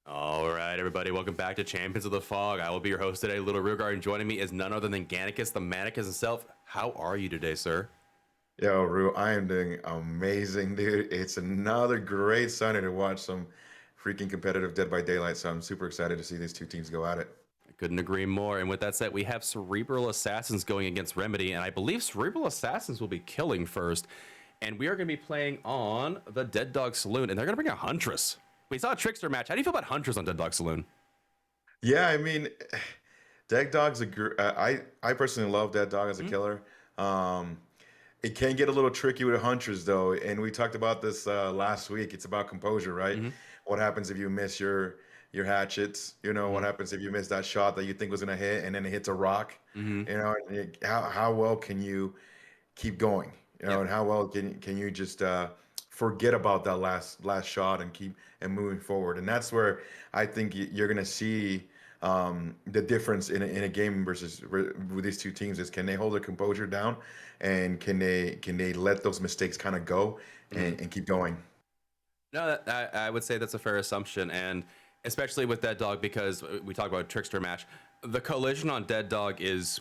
All right, everybody, welcome back to Champions of the Fog. I will be your host today, Little Rugar, and joining me is none other than Gannicus, the Manicus himself. How are you today, sir? Yo, Ru, I am doing amazing, dude. It's another great Sunday to watch some freaking competitive Dead by Daylight, so I'm super excited to see these two teams go at it. I couldn't agree more. And with that said, we have Cerebral Assassins going against Remedy, and I believe Cerebral Assassins will be killing first. And we are going to be playing on the Dead Dog Saloon, and they're going to bring a Huntress. We saw a Trickster match. How do you feel about Huntress on Dead Dog Saloon? Yeah, I mean, Dead Dog's I personally love Dead Dog as a Mhm. killer. Um, it can get a little tricky with hunters though, and we talked about this last week. It's about composure, right? Mhm. What happens if you miss your hatchets? You know, what Mhm. happens if you miss that shot that you think was gonna hit and then it hits a rock? Mhm. You know, and how well can you keep going? You know, Yep. and how well can you just forget about that last shot and keep and moving forward? And that's where I think you're gonna see the difference in a game versus with these two teams is can they hold their composure down and can they let those mistakes kind of go Mhm. and keep going? No, I would say that's a fair assumption, and especially with Dead Dog because we talk about Trickster match. The collision on Dead Dog is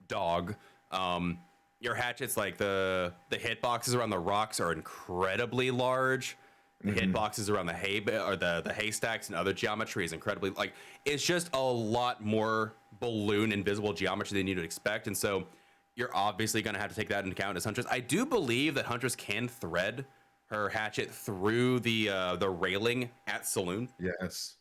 dog. Um, your hatchets, like the hit boxes around the rocks, are incredibly large. The hit Hmm. boxes around the or the haystacks and other geometry is incredibly like it's just a lot more balloon invisible geometry than you'd expect, and so you're obviously going to have to take that into account as Huntress. I do believe that Huntress can thread her hatchet through the railing at Saloon, Yes.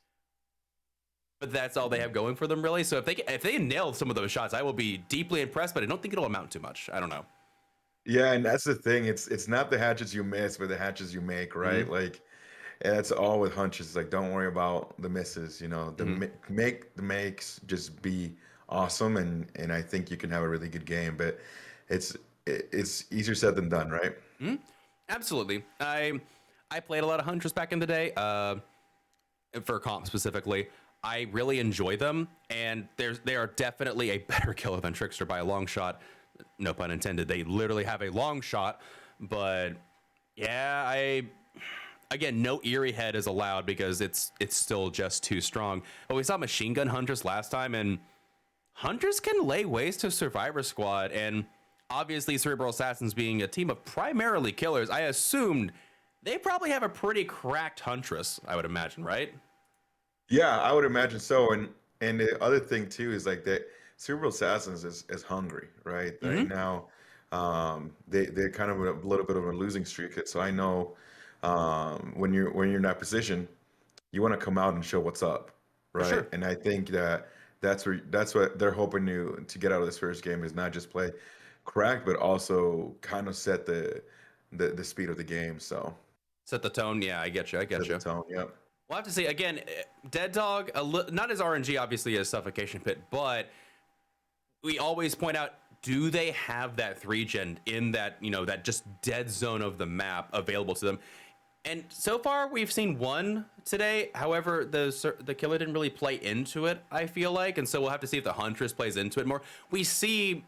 but that's all they have going for them, really. So if they nail some of those shots, I will be deeply impressed. But I don't think it'll amount to much. I don't know. Yeah, and that's the thing. It's not the hatches you miss, but the hatches you make, Hmm. right? Like, and that's all with hunches. Like, don't worry about the misses. You know, Hmm. make the makes just be awesome, and I think you can have a really good game. But it's it's easier said than done, right? Hmm. Absolutely. I played a lot of Huntress back in the day. For comp specifically, I really enjoy them, and they are definitely a better killer than Trickster by a long shot. No pun intended. They literally have a long shot, but yeah, I again, no Eerie Head is allowed because it's still just too strong. But we saw Machine Gun Hunters last time, and Hunters can lay waste to Survivor Squad. And obviously, Cerebral Assassins being a team of primarily killers, I assumed they probably have a pretty cracked Huntress. I would imagine, right? Yeah, I would imagine so. And the other thing too is like that Cerebral Assassins is hungry, right? Right Mm-hmm. now, they're kind of a little bit of a losing streak. So I know when you're in that position, you want to come out and show what's up, For right? sure. And I think that that's what they're hoping to get out of this first game is not just play crack, but also kind of set the speed of the game. So Set the tone. Yeah, I get you. I get set the you. tone. Yep. We'll have to see. Again, Dead Dog, not as RNG, obviously, as Suffocation Pit, but we always point out do they have that 3-gen in that, that just dead zone of the map available to them? And so far, we've seen one today. However, the killer didn't really play into it, I feel like. And so we'll have to see if the Huntress plays into it more. We see,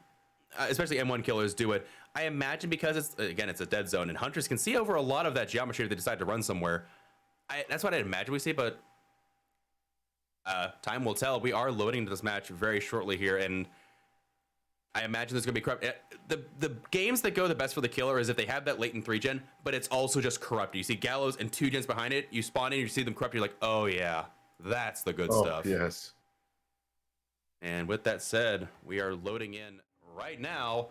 especially M1 killers do it. I imagine because it's a dead zone, and Huntress can see over a lot of that geometry if they decide to run somewhere. That's what I imagine we see, but time will tell. We are loading into this match very shortly here, and I imagine there's going to be corrupt. The games that go the best for the killer is if they have that latent 3-gen, but it's also just corrupt. You see Gallows and 2 gens behind it. You spawn in, you see them corrupt. You're like, oh yeah, that's the good stuff. Yes. And with that said, we are loading in right now.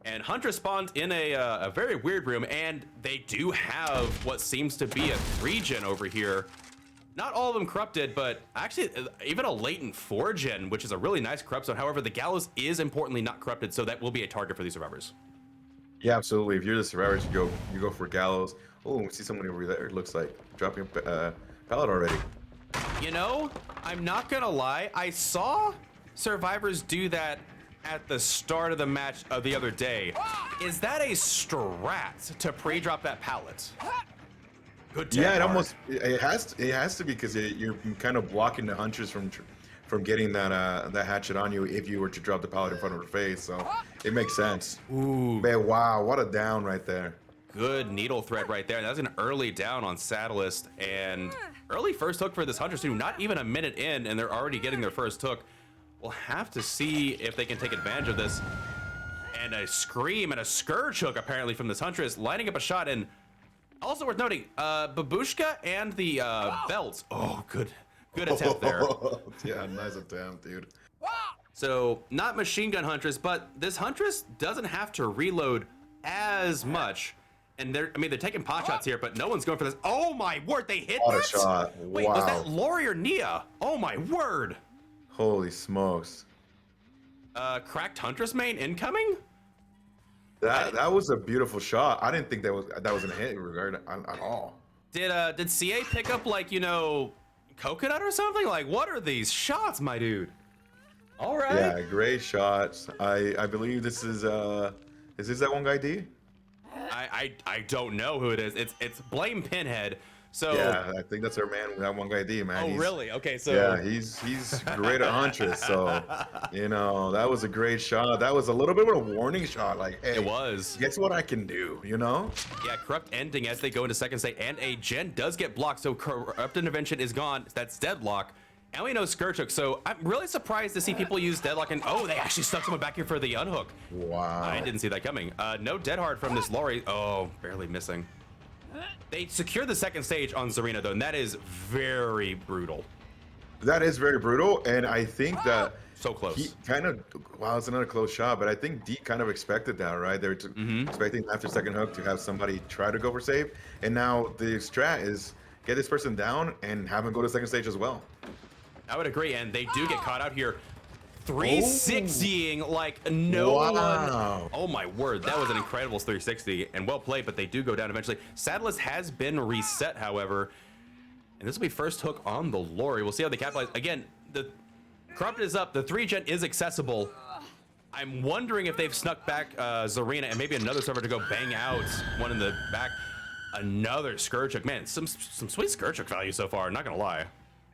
And Huntress spawned in a very weird room, and they do have what seems to be a 3-gen over here. Not all of them corrupted, but actually even a latent 4-gen, which is a really nice corrupt zone. However, the Gallows is importantly not corrupted, so that will be a target for these survivors. Yeah, absolutely. If you're the survivors, you go for Gallows. Oh, we see someone over there. It looks like dropping a pallet already. I'm not gonna lie. I saw survivors do that at the start of the match of the other day. Is that a strat to pre-drop that pallet? Good yeah, it has to be, because you're kind of blocking the Huntress from getting that hatchet on you if you were to drop the pallet in front of her face. So it makes sense. Ooh, man, wow, what a down right there. Good needle thread right there. That was an early down on Saddlist, and early first hook for this Huntress too. Not even a minute in, and they're already getting their first hook. We'll have to see if they can take advantage of this. And a scream and a Scourge hook apparently from this Huntress, lining up a shot. And also worth noting, Babushka and the belts. Oh, good attempt there. Yeah, nice attempt, dude. So not machine gun Huntress, but this Huntress doesn't have to reload as much. And they're taking pot shots here, but no one's going for this. Oh my word, they hit What that? a shot. Wait, wow. was that Lori or Nia? Oh my word. Holy smokes. Cracked Huntress main incoming? That was a beautiful shot. I didn't think that was gonna hit regard at all. Did CA pick up like, coconut or something? Like, what are these shots, my dude? All right. Yeah, great shots. I believe this is that one guy D? I don't know who it is. It's Blame Pinhead. So yeah, I think that's our man. That one guy D, man. Oh, really? Okay, so yeah, he's great at Huntress. So that was a great shot. That was a little bit of a warning shot. Like, hey, it was. Guess what I can do? Yeah, corrupt ending as they go into second state, and a gen does get blocked. So corrupt intervention is gone. That's deadlock. And we know Scourge hook. So I'm really surprised to see people use deadlock, and oh, they actually stuck someone back here for the unhook. Wow. I didn't see that coming. No dead hard from this Lori. Oh, barely missing. They secure the second stage on Zarina though, and that is very brutal. That is very brutal, and I think that so close. He kind of, wow, it's another close shot, but I think D kind of expected that, right? They were expecting after second hook to have somebody try to go for save, and now the strat is get this person down and have him go to second stage as well. I would agree, and they do get caught out here. 360ing like no one. Oh my word, that was an incredible 360 and well played, but they do go down eventually. Saddlist has been reset, however, and this will be first hook on the Lori. We'll see how they capitalize. Again, the corrupted is up, the 3-gen is accessible. I'm wondering if they've snuck back Zarina and maybe another server to go bang out one in the back. Another Scourge hook. Man, some sweet Scourge hook value so far, not gonna lie.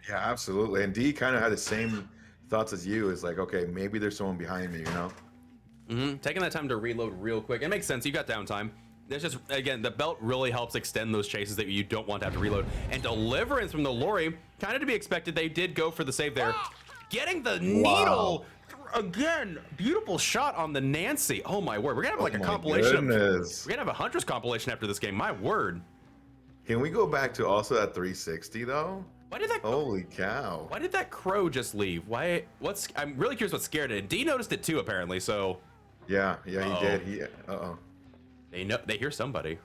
Yeah, absolutely. And D kind of had the same thoughts as you. Is like, okay, maybe there's someone behind me, Taking that time to reload real quick. It makes sense. You got downtime. There's just, again, the belt really helps extend those chases that you don't want to have to reload. And Deliverance from the Lori, kind of to be expected. They did go for the save there. Getting the needle. Again, beautiful shot on the Nancy. Oh my word. We're going to have like a compilation. We're going to have a Huntress compilation after this game. My word. Can we go back to also that 360 though? Why did that? Holy cow! Why did that crow just leave? Why? I'm really curious what scared it. D noticed it too, apparently. So. Yeah, he did. They hear somebody.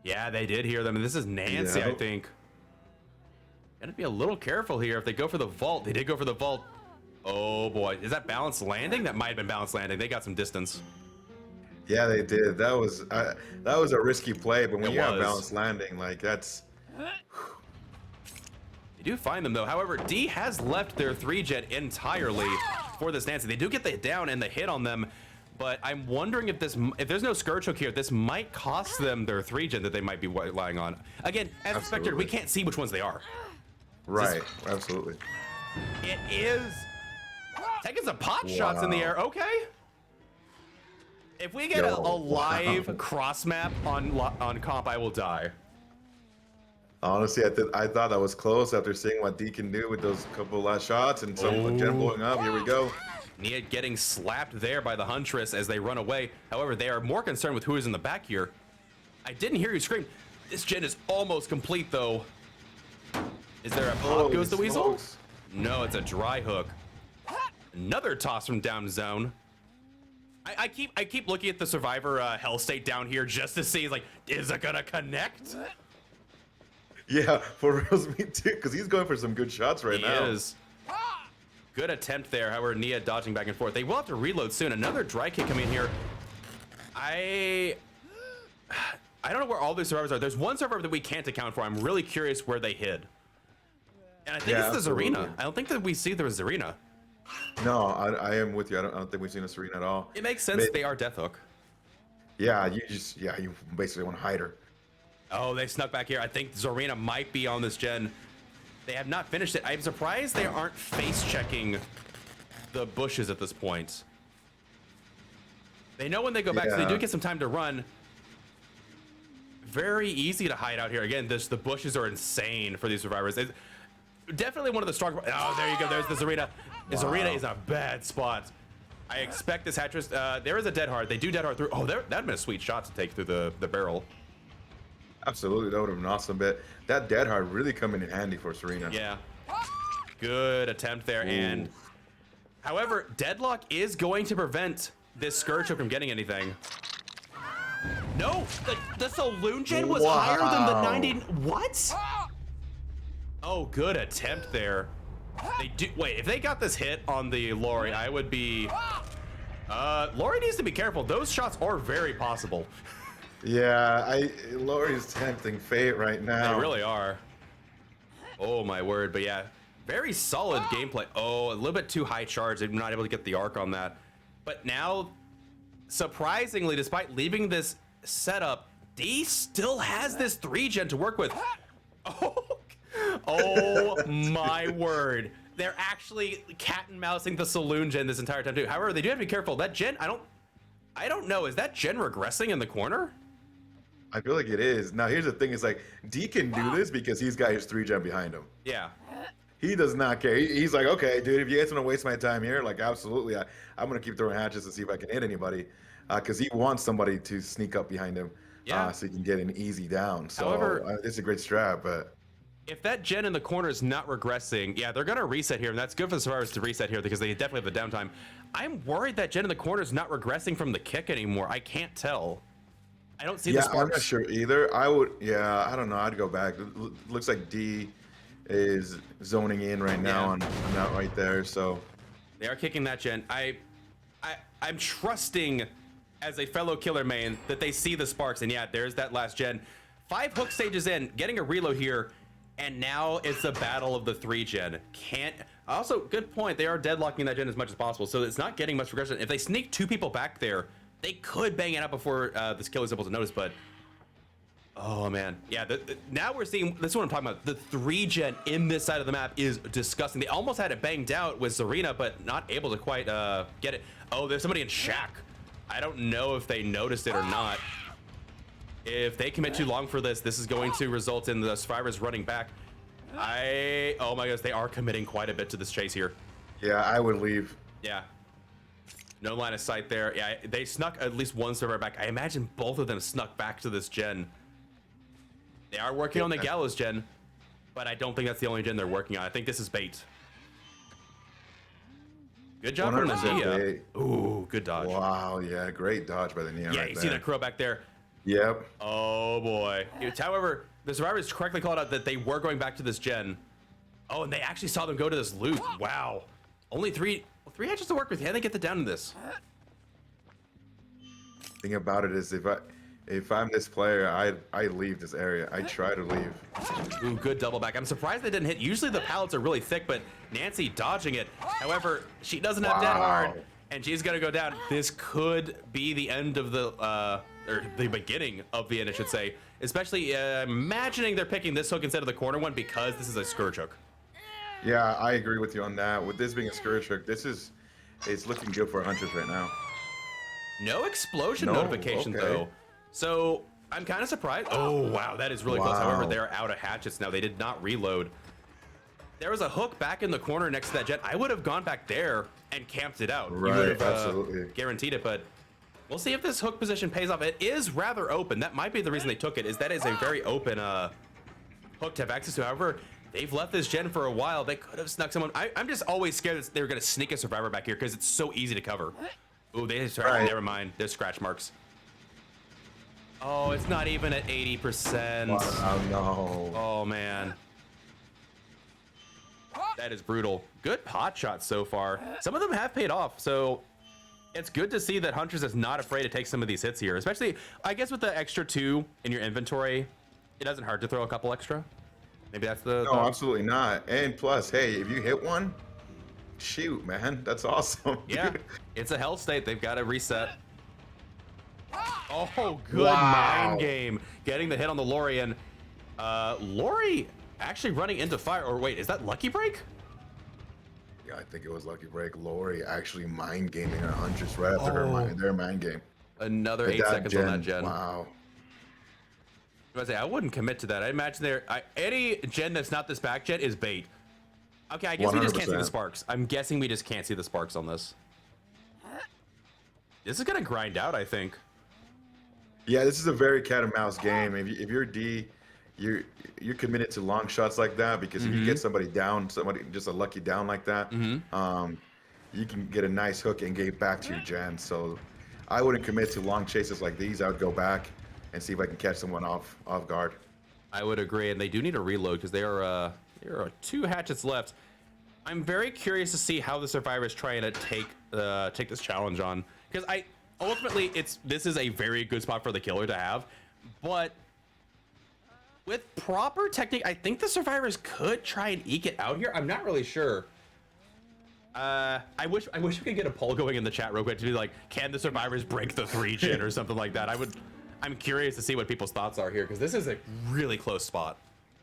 Yeah, they did hear them, and this is Nancy, I think. Gotta be a little careful here. If they go for the vault, they did go for the vault. Oh boy, is that balanced landing? That might have been balanced landing. They got some distance. Yeah, they did. That was a risky play, but when you have balanced landing, like that's. They You do find them though. However, D has left their 3-gen entirely for this Nancy. They do get the down and the hit on them, but I'm wondering if there's no Scourge Hook here, this might cost them their 3-gen that they might be relying on. Again, as expected, we can't see which ones they are. Right, absolutely. It is taking some pot shots in the air. Okay. If we get a live cross map on comp, I will die. Honestly, I thought that was close after seeing what D can do with those couple last shots and some gen blowing up. Here we go. Nia getting slapped there by the Huntress as they run away. However, they are more concerned with who is in the back here. I didn't hear you scream. This gen is almost complete though. Is there a pop goes the Weasel? Smokes. No, it's a dry hook. Another toss from down zone. I keep looking at the Survivor hell state down here just to see, like, is it gonna connect? Yeah, for real, me too, because he's going for some good shots right now. He is. Good attempt there. However, Nia dodging back and forth. They will have to reload soon. Another dry kick coming in here. I don't know where all these survivors are. There's one survivor that we can't account for. I'm really curious where they hid. And I think it's the Zarina. I don't think that we see the Zarina. No, I am with you. I don't think we've seen a Serena at all. It makes sense. They are Death Hook. Yeah, you basically want to hide her. Oh, they snuck back here. I think Zarina might be on this gen. They have not finished it. I'm surprised they aren't face checking the bushes at this point. They know when they go back, so they do get some time to run. Very easy to hide out here. Again, the bushes are insane for these survivors. It's definitely one of the stronger. Oh, there you go. There's the Zarina. The Zarina is in a bad spot. I expect this Hattress. There is a Dead Hard. They do Dead Hard through. Oh, that'd been a sweet shot to take through the barrel. Absolutely, that would have been awesome. But that Dead Hard really coming in handy for Serena. Yeah. Good attempt there. Ooh. And however, Deadlock is going to prevent this Scourge Hook from getting anything. No, the Saloon Gen was higher than the 90. What? Oh, good attempt there. They do. Wait, if they got this hit on the Lori, I would be. Lori needs to be careful. Those shots are very possible. Yeah, Lori's tempting fate right now. They really are. Oh my word, but yeah, very solid gameplay. Oh, a little bit too high charge. They're not able to get the arc on that. But now, surprisingly, despite leaving this setup, D still has this 3-gen to work with. Oh my word. They're actually cat and mousing the Saloon Gen this entire time too. However, they do have to be careful. That gen, I don't know. Is that gen regressing in the corner? I feel like it is. Now, here's the thing. It's like, D can do this because he's got his 3-gen behind him. Yeah. He does not care. He's like, okay, dude, if you guys want to waste my time here, like, absolutely. I'm going to keep throwing hatches to see if I can hit anybody. Because he wants somebody to sneak up behind him so he can get an easy down. So, however, it's a great strat, but... If that gen in the corner is not regressing, yeah, they're going to reset here, and that's good for the survivors to reset here because they definitely have the downtime. I'm worried that gen in the corner is not regressing from the kick anymore. I can't tell. I don't see the sparks. I'm not sure either. I don't know. I'd go back. It looks like D is zoning in right now on that right there, so. They are kicking that gen. I'm trusting, as a fellow killer main, that they see the sparks, and yeah, there's that last gen. 5 hook stages in, getting a reload here, and now it's the battle of the 3-gen. Also, good point, they are deadlocking that gen as much as possible, so it's not getting much progression. If they sneak 2 people back there, they could bang it out before this kill is able to notice, but oh man, yeah. Now we're seeing, this is what I'm talking about. The 3-gen in this side of the map is disgusting. They almost had it banged out with Zarina, but not able to quite get it. Oh, there's somebody in Shack. I don't know if they noticed it or not. If they commit too long for this, this is going to result in the survivors running back. Oh my goodness, they are committing quite a bit to this chase here. Yeah, I would leave. Yeah. No line of sight there. Yeah, they snuck at least one survivor back. I imagine both of them snuck back to this gen. They are working on the Gallows gen, but I don't think that's the only gen they're working on. I think this is bait. Good job from the Nia. Ooh, good dodge. Wow, yeah, great dodge by the Nia. Yeah, you see that crow back there? Yep. Oh boy. However, the survivors correctly called out that they were going back to this gen. Oh, and they actually saw them go to this loop. Wow. Only 3 hatches to work with. Yeah, they get the down in this. Thing about it is, if If I'm this player, I leave this area. I try to leave. Ooh, good double back. I'm surprised they didn't hit. Usually the pallets are really thick, but Nancy dodging it. However, she doesn't have dead hard, and she's gonna go down. This could be the end of the, or the beginning of the end, I should say. Especially imagining they're picking this hook instead of the corner one because this is a scourge hook. Yeah, I agree with you on that. With this being a scourge hook, it's looking good for Huntress right now. No explosion No, notification okay. though. So I'm kind of surprised. Oh, wow, that is really close. However, they're out of hatchets now. They did not reload. There was a hook back in the corner next to that jet. I would have gone back there and camped it out. Right, You would have absolutely. guaranteed it, but we'll see if this hook position pays off. It is rather open. That might be the reason they took it, is that is a very open hook to have access to. However, they've left this gen for a while. They could have snuck someone. I'm just always scared that they're going to sneak a survivor back here because it's so easy to cover. Ooh, Right. never mind. There's scratch marks. Oh, it's not even at 80%. Wow, no. Oh, man. That is brutal. Good pot shots so far. Some of them have paid off, so it's good to see that Huntress is not afraid to take some of these hits here, especially, I guess, with the extra 2 in your inventory. It doesn't hurt to throw a couple extra. Maybe that's the... No, absolutely not. And plus, hey, if you hit one, shoot, man, that's awesome. Yeah, it's a hell state. They've got to reset. Oh, good Wow. mind game. Getting the hit on the Lori, and Lori actually running into fire. Or wait, is that Lucky Break? Yeah, I think it was Lucky Break. Lori actually mind gaming her Huntress right after their mind game. Another With 8 that seconds on that gen. Wow. I wouldn't commit to that. I imagine any gen that's not this back gen is bait. Okay, I guess we just can't see the 100%. sparks. I'm guessing we just can't see the sparks on this. This is gonna grind out, I think. Yeah, this is a very cat and mouse game. If you're D, you're committed to long shots like that because if you get somebody down, just a lucky down like that, you can get a nice hook and get back to your gen. So I wouldn't commit to long chases like these. I would go back and see if I can catch someone off guard. I would agree, and they do need a reload because there are 2 hatchets left. I'm very curious to see how the survivors try to take this challenge on, because ultimately this is a very good spot for the killer to have, but with proper technique, I think the survivors could try and eke it out here. I'm not really sure. I wish we could get a poll going in the chat real quick to be like, can the survivors break the 3 gen or something like that? I'm curious to see what people's thoughts are here because this is a really close spot.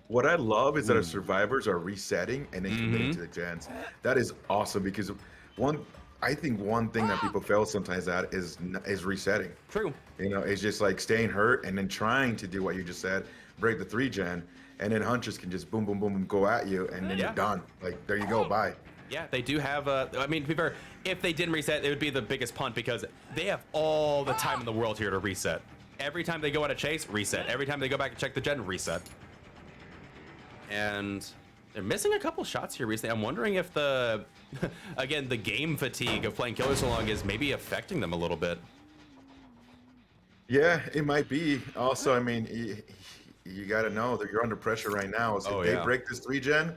What I love is that our survivors are resetting and then committing to the gens. That is awesome because I think one thing that people fail sometimes at is resetting. True. You know, it's just like staying hurt and then trying to do what you just said, break the 3 gen, and then Huntress can just boom, boom, boom, boom, go at you, and then you're done. Like, there you go, bye. Yeah, they do have I mean, to be fair, if they didn't reset, it would be the biggest punt because they have all the time in the world here to reset. Every time they go on a chase, reset. Every time they go back and check the gen, reset. And they're missing a couple shots here recently. I'm wondering if again, the game fatigue of playing Killer so long is maybe affecting them a little bit. Yeah, it might be. Also, I mean, you got to know that you're under pressure right now. So if they break this 3 gen,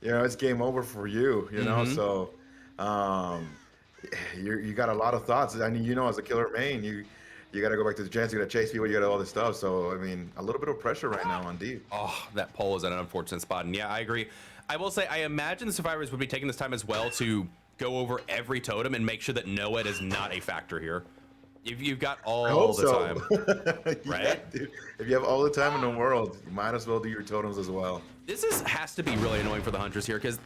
you know, it's game over for you, you know? So you got a lot of thoughts. I mean, you know, as a killer main, you got to go back to the gens, you got to chase people, you got all this stuff. So, I mean, a little bit of pressure right now on D. Oh, that poll is at an unfortunate spot. And yeah, I agree. I will say, I imagine the survivors would be taking this time as well to go over every totem and make sure that NOED is not a factor here. If you've got all the time, right? Yeah, dude. If you have all the time in the world, you might as well do your totems as well. Has to be really annoying for the Hunters here because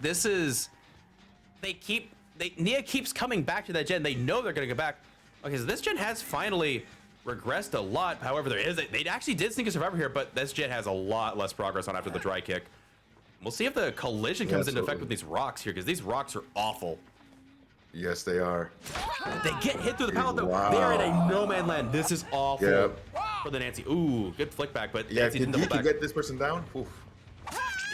Nia keeps coming back to that gen. They know they're gonna go back. Okay, so this gen has finally regressed a lot. However, they actually did sneak a survivor here, but this gen has a lot less progress on after the dry kick. We'll see if the collision comes into effect with these rocks here because these rocks are awful. Yes, they are. They get hit through the pallet though. Wow. They're in a no man land. This is awful for the Nancy. Ooh, good flick back, but Yeah, Nancy if didn't you double can back. get this person down, oof,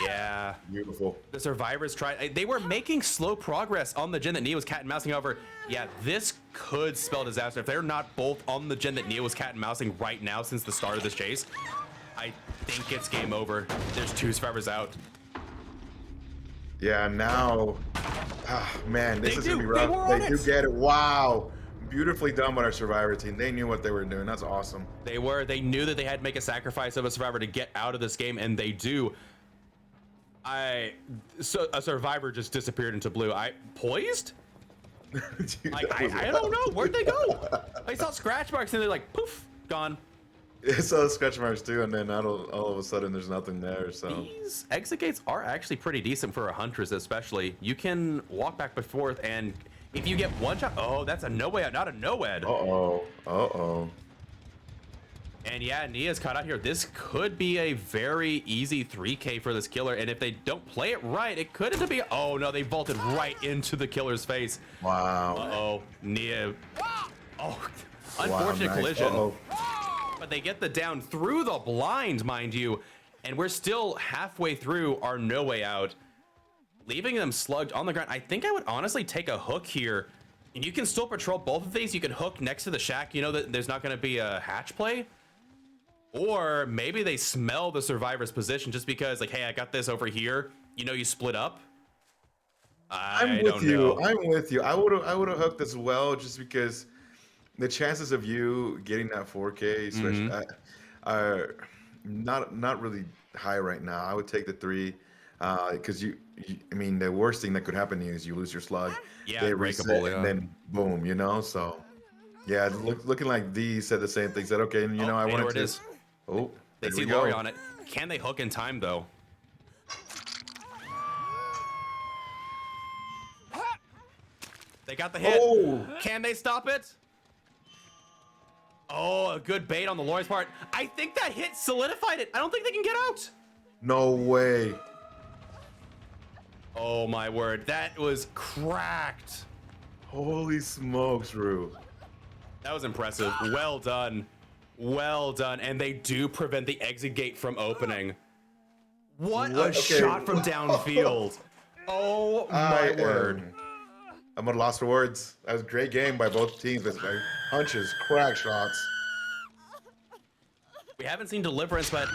Yeah. beautiful. The survivors tried. They were making slow progress on the gen that Nia was cat and mousing. However, yeah, this could spell disaster if they're not both on the gen that Nia was cat and mousing right now since the start of this chase. I think it's game over. There's 2 survivors out. Yeah, now, man, this is gonna be They rough. were They on do it. get it. Wow, Beautifully done by our Survivor team. They knew what they were doing. That's awesome. They knew that they had to make a sacrifice of a survivor to get out of this game, and they do. So a survivor just disappeared into blue. Poised? Dude, Like, that was I don't know. Where'd they go? I saw scratch marks and they're like, poof, gone. I saw the stretch marks too, and then all of a sudden there's nothing there. So These exit gates are actually pretty decent for a Huntress, especially. You can walk back and forth, and if you get one shot, oh, that's a no way out, not a no-ed. uh-oh. And yeah, Nia's caught out here. This could be a very easy 3K for this killer, and if they don't play it right, it could end up being. Oh no, they vaulted right into the killer's face. Wow. Uh-oh, Nia. Oh, Wow, unfortunate nice. collision. Uh-oh. But they get the down through the blind, mind you, and we're still halfway through our no way out, leaving them slugged on the ground. I think I would honestly take a hook here, and you can still patrol both of these. You can hook next to the shack. You know that there's not going to be a hatch play, or maybe they smell the survivor's position just because, like, hey, I got this over here. You know, you split up. I don't know. I'm with you. I would have hooked as well, just because the chances of you getting that 4K, especially, are not really high right now. I would take the 3, because I mean, the worst thing that could happen to you is you lose your slug. Yeah, They breakable, reset, yeah. and then boom, you know. So yeah, looking like D said the same thing. Said, okay, you know, I they know wanted where it to. is. Oh, They there see we go. Lori on it. Can they hook in time, though? They got the hit. Oh. Can they stop it? Oh, a good bait on the Lori's part. I think that hit solidified it. I don't think they can get out. No way. Oh, my word. That was cracked. Holy smokes, Rue. That was impressive. Well done. Well done. And they do prevent the exit gate from opening. What a Okay. shot from downfield. Oh, my word. I'm at a loss for words. That was a great game by both teams. That's like punches, crack shots. We haven't seen Deliverance, but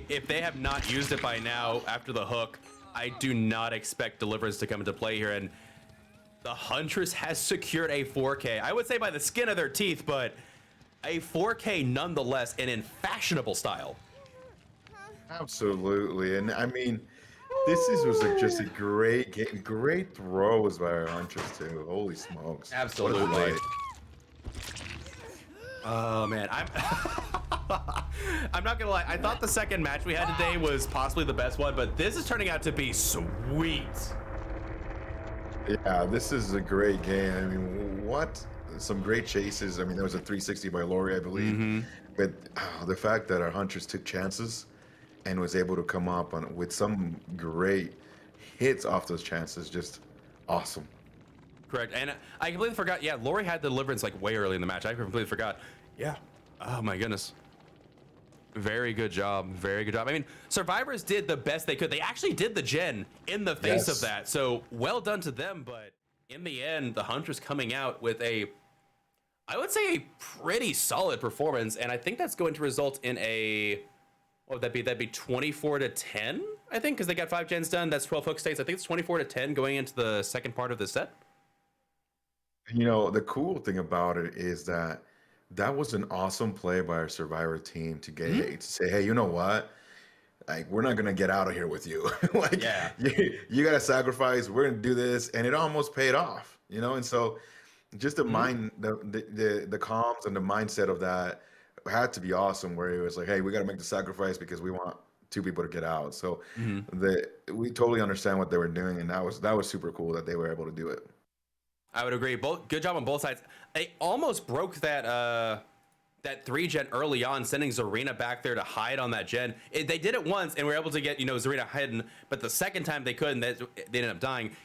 if they have not used it by now after the hook, I do not expect Deliverance to come into play here. And the Huntress has secured a 4K. I would say by the skin of their teeth, but a 4K nonetheless, and in fashionable style. Absolutely. And I mean, was just a great game. Great throws by our Huntress too. Holy smokes. What a Absolutely. delight. Oh man, I'm not gonna lie. I thought the second match we had today was possibly the best one, but this is turning out to be sweet. Yeah, this is a great game. I mean, what? Some great chases. I mean, there was a 360 by Lori, I believe. But the fact that our Huntress took chances and was able to come up with some great hits off those chances, just awesome. Correct, and I completely forgot. Yeah, Lori had the Deliverance like way early in the match. I completely forgot. Yeah. Oh my goodness. Very good job. Very good job. I mean, Survivors did the best they could. They actually did the gen in the face of that. So well done to them. But in the end, the Huntress coming out with I would say a pretty solid performance. And I think that's going to result in what would that be? That'd be 24-10, I think, because they got 5 gens done. That's 12 hook states. I think it's 24-10 going into the second part of the set. You know, the cool thing about it is that was an awesome play by our Survivor team to to say, hey, you know what? Like, we're not gonna get out of here with you. Like, Yeah. you gotta sacrifice. We're gonna do this, and it almost paid off. You know, and so just the mind, the comms and the mindset of that had to be awesome. Where it was like, hey, we gotta make the sacrifice because we want 2 people to get out. So we totally understand what they were doing, and that was super cool that they were able to do it. I would agree. Good job on both sides. They almost broke that 3 gen early on, sending Zarina back there to hide on that gen. They did it once and were able to get Zarina hidden, but the second time they couldn't. They ended up dying.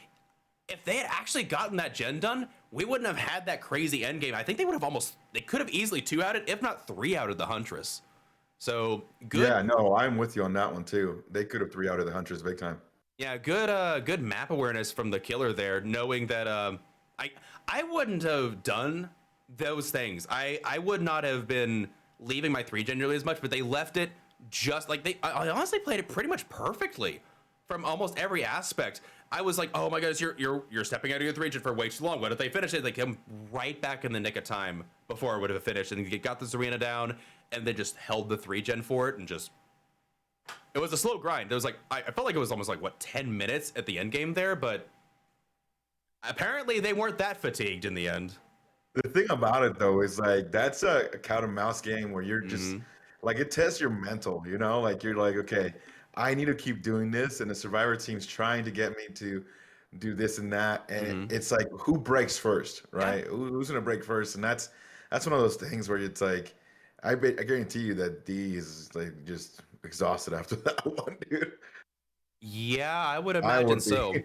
If they had actually gotten that gen done, we wouldn't have had that crazy end game. I think they could have easily 2-outed, if not 3-outed the Huntress. So good. Yeah, no, I'm with you on that one too. They could have 3-outed the Huntress big time. Yeah, good map awareness from the killer there, knowing that I wouldn't have done those things. I would not have been leaving my 3 gen nearly as much, but they left it just like I honestly played it pretty much perfectly. from almost every aspect. I was like, oh my goodness, you're stepping out of your 3-gen for way too long. What if they finish it? They come right back in the nick of time before it would have finished, and you got this arena down, and then just held the 3-gen for it, and just it was a slow grind. It was like I felt like it was almost like 10 minutes at the end game there, but apparently they weren't that fatigued in the end. The thing about it though is like that's a cat and mouse game where you're just like it tests your mental, you know? Like you're like, okay, I need to keep doing this, and the survivor team's trying to get me to do this and that, and it's like who breaks first, right? Who's gonna break first? And that's one of those things where it's like I guarantee you that D is like just exhausted after that one, dude. Yeah, I would I imagine would so. be.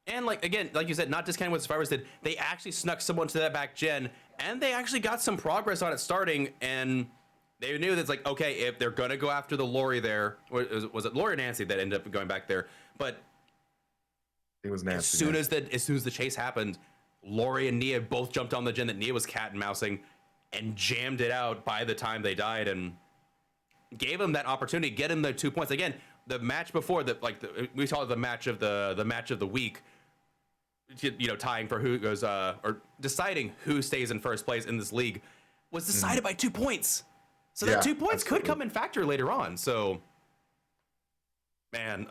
And like again, like you said, not discounting what survivors did, they actually snuck someone to that back gen, and they actually got some progress on it starting, and they knew that's like, okay, if they're gonna go after the Lori there, or was it Lori or Nancy that ended up going back there? But It was nasty. as soon as the chase happened, Lori and Nia both jumped on the gen that Nia was cat and mousing, and jammed it out by the time they died, and gave them that opportunity, get them the 2 points. Again, the match before that, like we saw the match of the match of the week, you know, tying for who goes or deciding who stays in first place in this league, was decided by 2 points. So that 2 points could come in factor later on. So, man,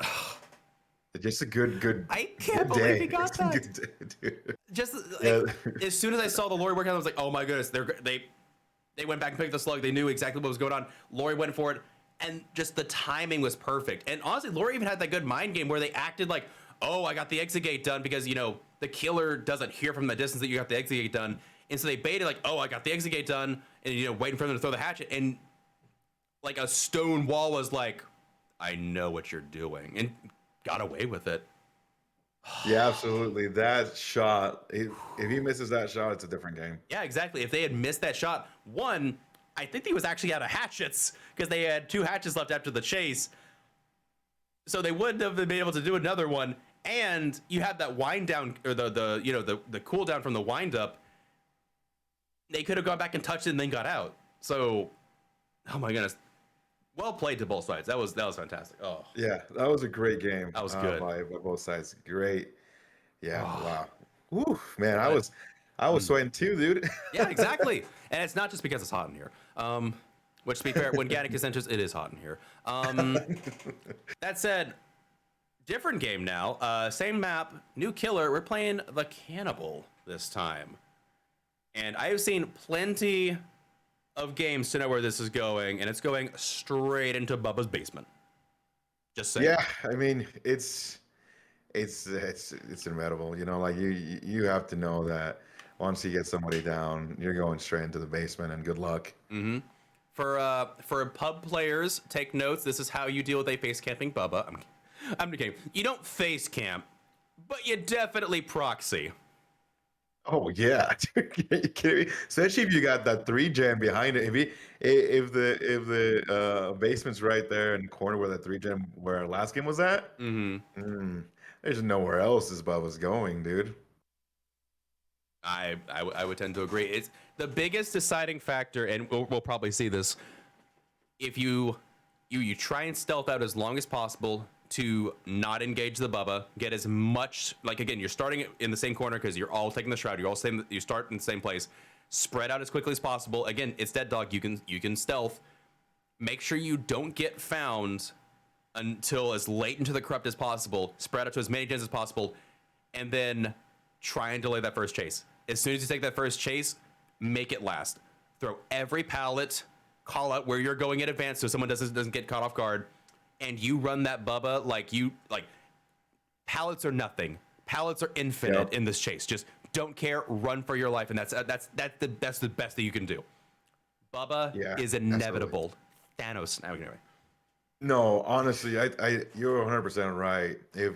just a good. I can't good believe day. he got that. Good day, dude. Just like, as soon as I saw the Lori work out, I was like, oh my goodness, they went back and picked the slug. They knew exactly what was going on. Lori went for it, and just the timing was perfect. And honestly, Lori even had that good mind game where they acted like, oh, I got the exit gate done, because, you know, the killer doesn't hear from the distance that you got the exit gate done. And so they baited like, oh, I got the exit gate done, and, you know, waiting for them to throw the hatchet. And like a stone wall was like, I know what you're doing, and got away with it. Yeah, absolutely. That shot, if he misses that shot, it's a different game. Yeah, exactly. If they had missed that shot, one, I think he was actually out of hatchets, because they had 2 hatchets left after the chase. So they wouldn't have been able to do another one. And you had that wind down, or the you know, the cool down from the wind up. They could have gone back and touched it and then got out. So, oh my goodness. Well played to both sides. That was fantastic. Oh. Yeah, that was a great game. That was good. By both sides. Great. Yeah, Oh. wow. Woo, man, I was sweating too, dude. Yeah, exactly. And it's not just because it's hot in here. Which, to be fair, when Gattaca enters, it is hot in here. That said, different game now. Same map, new killer. We're playing the Cannibal this time. And I have seen plenty of games to know where this is going, and it's going straight into Bubba's basement. Just saying. Yeah, I mean, it's inevitable. You know, like you have to know that once you get somebody down, you're going straight into the basement, and good luck. For pub players, take notes. This is how you deal with a face camping Bubba. I'm kidding. You don't face camp, but you definitely proxy. Oh yeah, are you kidding me? Especially if you got that 3-gen behind it. If the basement's right there in the corner where that 3-gen where our last game was at, there's nowhere else this Bubba's going, dude. I would tend to agree. It's the biggest deciding factor, and we'll probably see this. If you try and stealth out as long as possible to not engage the Bubba, get as much, like, again, you're starting in the same corner because you're all taking the shroud. You start in the same place. Spread out as quickly as possible. Again, it's Dead Dog. You can stealth. Make sure you don't get found until as late into the corrupt as possible. Spread out to as many gens as possible, and then try and delay that first chase. As soon as you take that first chase, make it last. Throw every pallet, call out where you're going in advance so someone doesn't get caught off guard, and you run that Bubba like pallets are nothing. Pallets are infinite in this chase. Just don't care, run for your life, and that's the best that you can do. Bubba is inevitable. Absolutely. Thanos. Anyway. No, honestly, you're 100% right. If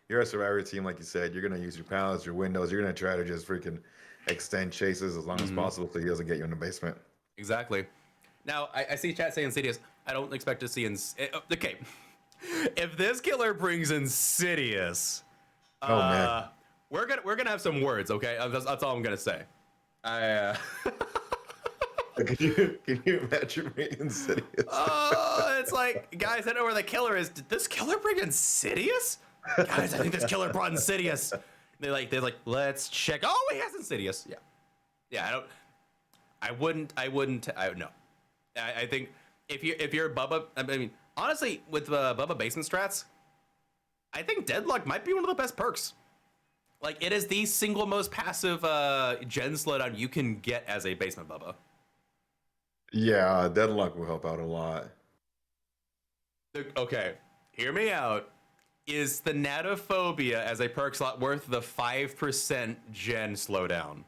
you're a survivor team, like you said, you're gonna use your pallets, your windows. You're gonna try to just freaking extend chases as long as possible so he doesn't get you in the basement. Exactly. Now, I see chat saying Insidious. I don't expect to see okay. If this killer brings Insidious, man, we're gonna have some words. Okay, that's all I'm gonna say. Can you imagine being Insidious? It's like, guys, I know where the killer is. Did this killer bring Insidious? Guys, I think this killer brought Insidious. They're like, let's check. Oh, he has Insidious. Yeah. Yeah, I wouldn't, no. I think if you're Bubba, I mean, honestly, with Bubba basement strats, I think Deadlock might be one of the best perks. Like, it is the single most passive gen slowdown you can get as a basement Bubba. Yeah, Deadlock will help out a lot. Okay, hear me out. Is Thanatophobia as a perk slot worth the 5% gen slowdown?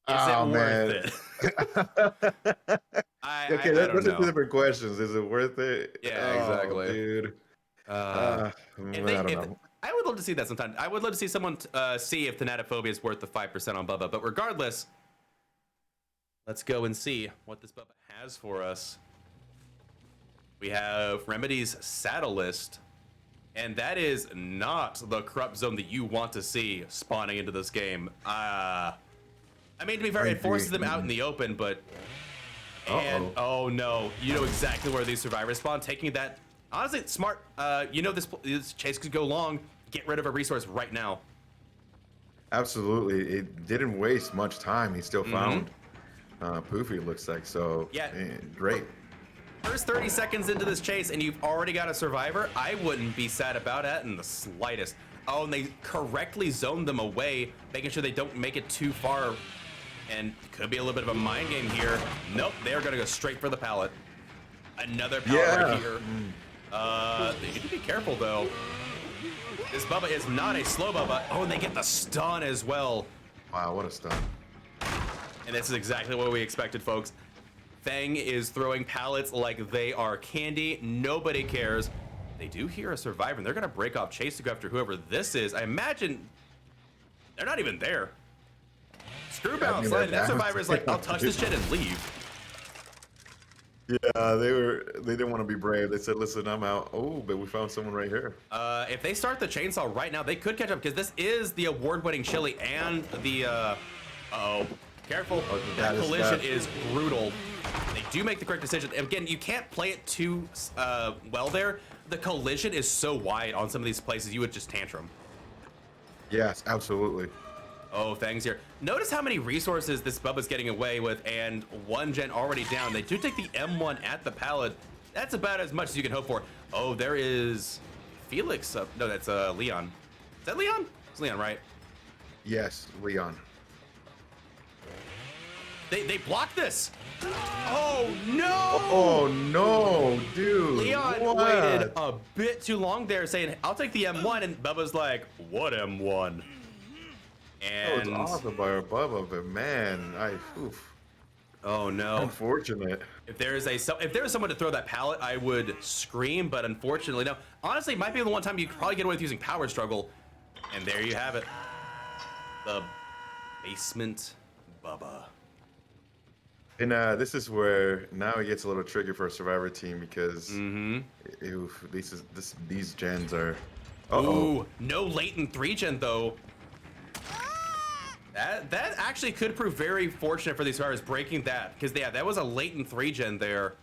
Is it worth it? Okay, those are two different questions. Is it worth it? Yeah, exactly. Dude. I don't know. I would love to see that sometime. I would love to see someone see if Thanatophobia is worth the 5% on Bubba. But regardless, let's go and see what this Bubba has for us. We have Remedy's Saddle List. And that is not the corrupt zone that you want to see spawning into this game. I mean, to be fair, it forces them out in the open, but... And, oh no, you know exactly where these survivors spawn. Taking that, honestly, smart. You know this chase could go long. Get rid of a resource right now. Absolutely. It didn't waste much time. He still found Poofy, it looks like. So, yeah, great. First 30 seconds into this chase and you've already got a survivor, I wouldn't be sad about that in the slightest. Oh, and they correctly zoned them away, making sure they don't make it too far. And could be a little bit of a mind game here. Nope, they're gonna go straight for the pallet. Another pallet right here. They need to be careful though. This Bubba is not a slow Bubba. Oh, and they get the stun as well. Wow, what a stun. And this is exactly what we expected, folks. Fang is throwing pallets like they are candy. Nobody cares. They do hear a survivor, and they're going to break off chase to go after whoever this is. I imagine they're not even there. Screwbound slide. That survivor's like, I'll touch this shit and leave. Yeah, they didn't want to be brave. They said, listen, I'm out. Oh, but we found someone right here. If they start the chainsaw right now, they could catch up because this is the award-winning chili and the, uh-oh. Careful, that collision is brutal. They do make the correct decision. Again, you can't play it too well there. The collision is so wide on some of these places, you would just tantrum. Yes, absolutely. Oh, Fang's here. Notice how many resources this Bubba's getting away with, and one gen already down. They do take the M1 at the pallet. That's about as much as you can hope for. Oh, there is Felix. No, that's Leon. Is that Leon? It's Leon, right? Yes, Leon. They blocked this. Oh no! Oh no, dude! Leon waited a bit too long there, saying, "I'll take the M1," and Bubba's like, "What M1?" And that was awesome by Bubba, but man, oof. Oh no! Unfortunate. If there is someone to throw that pallet, I would scream, but unfortunately, no. Honestly, it might be the one time you could probably get away with using Power Struggle, and there you have it. The basement Bubba. And this is where now it gets a little tricky for a survivor team because these gens are. Ooh, no latent 3-gen though. That actually could prove very fortunate for these survivors breaking that, because that was a latent 3-gen there,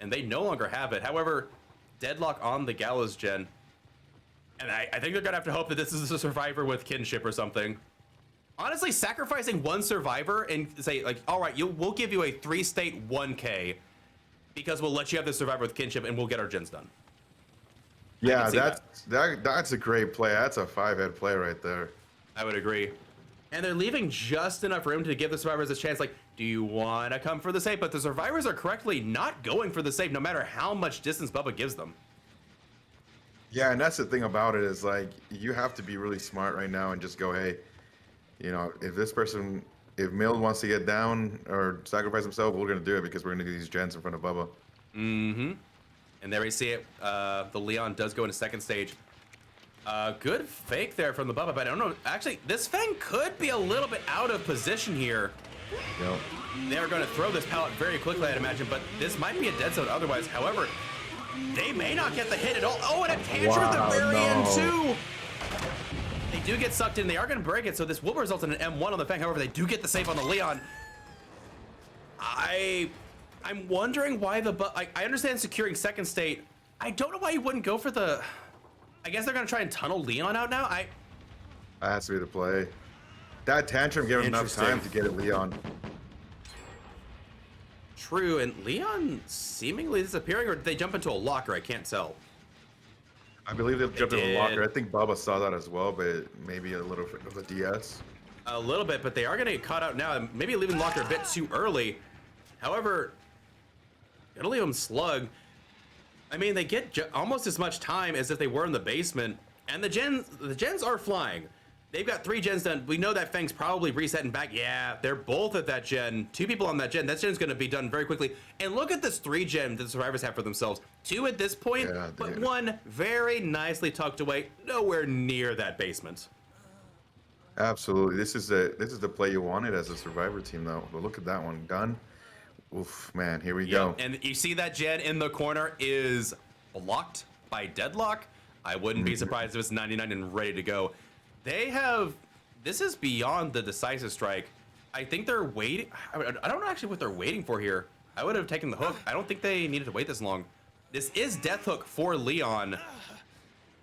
and they no longer have it. However, Deadlock on the Gallows gen, and I think they're gonna have to hope that this is a survivor with kinship or something. Honestly, sacrificing one survivor and say, like, all right, we'll give you a 3-state 1K because we'll let you have the survivor with kinship and we'll get our gens done. Yeah, that's a great play. That's a 5-head play right there. I would agree. And they're leaving just enough room to give the survivors a chance. Like, do you want to come for the save? But the survivors are correctly not going for the save, no matter how much distance Bubba gives them. Yeah, and that's the thing about it is, like, you have to be really smart right now and just go, hey, you know, if Mill wants to get down or sacrifice himself, we're going to do it because we're going to do these gens in front of Bubba. Mm-hmm. And there we see it. The Leon does go into second stage. Good fake there from the Bubba, but I don't know. Actually, this Fang could be a little bit out of position here. Yep. They're going to throw this pallet very quickly, I'd imagine, but this might be a dead zone otherwise. However, they may not get the hit at all. Oh, and a tantrum at the very end, too. They do get sucked in. They are going to break it, so this will result in an M1 on the Fang. However, they do get the save on the Leon. I'm wondering why I understand securing second state. I don't know why you wouldn't go for the. I guess they're gonna try and tunnel Leon out now. That has to be the play. That tantrum gave him enough Interesting. time to get it Leon. True, and Leon seemingly disappearing, or did they jump into a locker? I can't tell. I believe they jumped in the did. locker. I think Bubba saw that as well, but maybe a little bit of a DS. A little bit, but they are gonna get caught out now, and maybe leaving locker a bit too early. However, it'll leave them slug. I mean, they get almost as much time as if they were in the basement, and the gens are flying. They've got 3 gens done. We know that Fang's probably resetting back. Yeah, they're both at that gen. 2 people on that gen. That gen's going to be done very quickly. And look at this 3 gen that the survivors have for themselves. 2 at this point, Yeah, but dude. 1 very nicely tucked away, nowhere near that basement. Absolutely. This is the play you wanted as a survivor team, though. But look at that one done. Oof, man. Here we go. And you see that gen in the corner is blocked by Deadlock. I wouldn't be surprised if it's 99 and ready to go. They have, this is beyond the decisive strike. I think they're waiting. I don't know actually what they're waiting for here. I would have taken the hook. I don't think they needed to wait this long. This is Death Hook for Leon.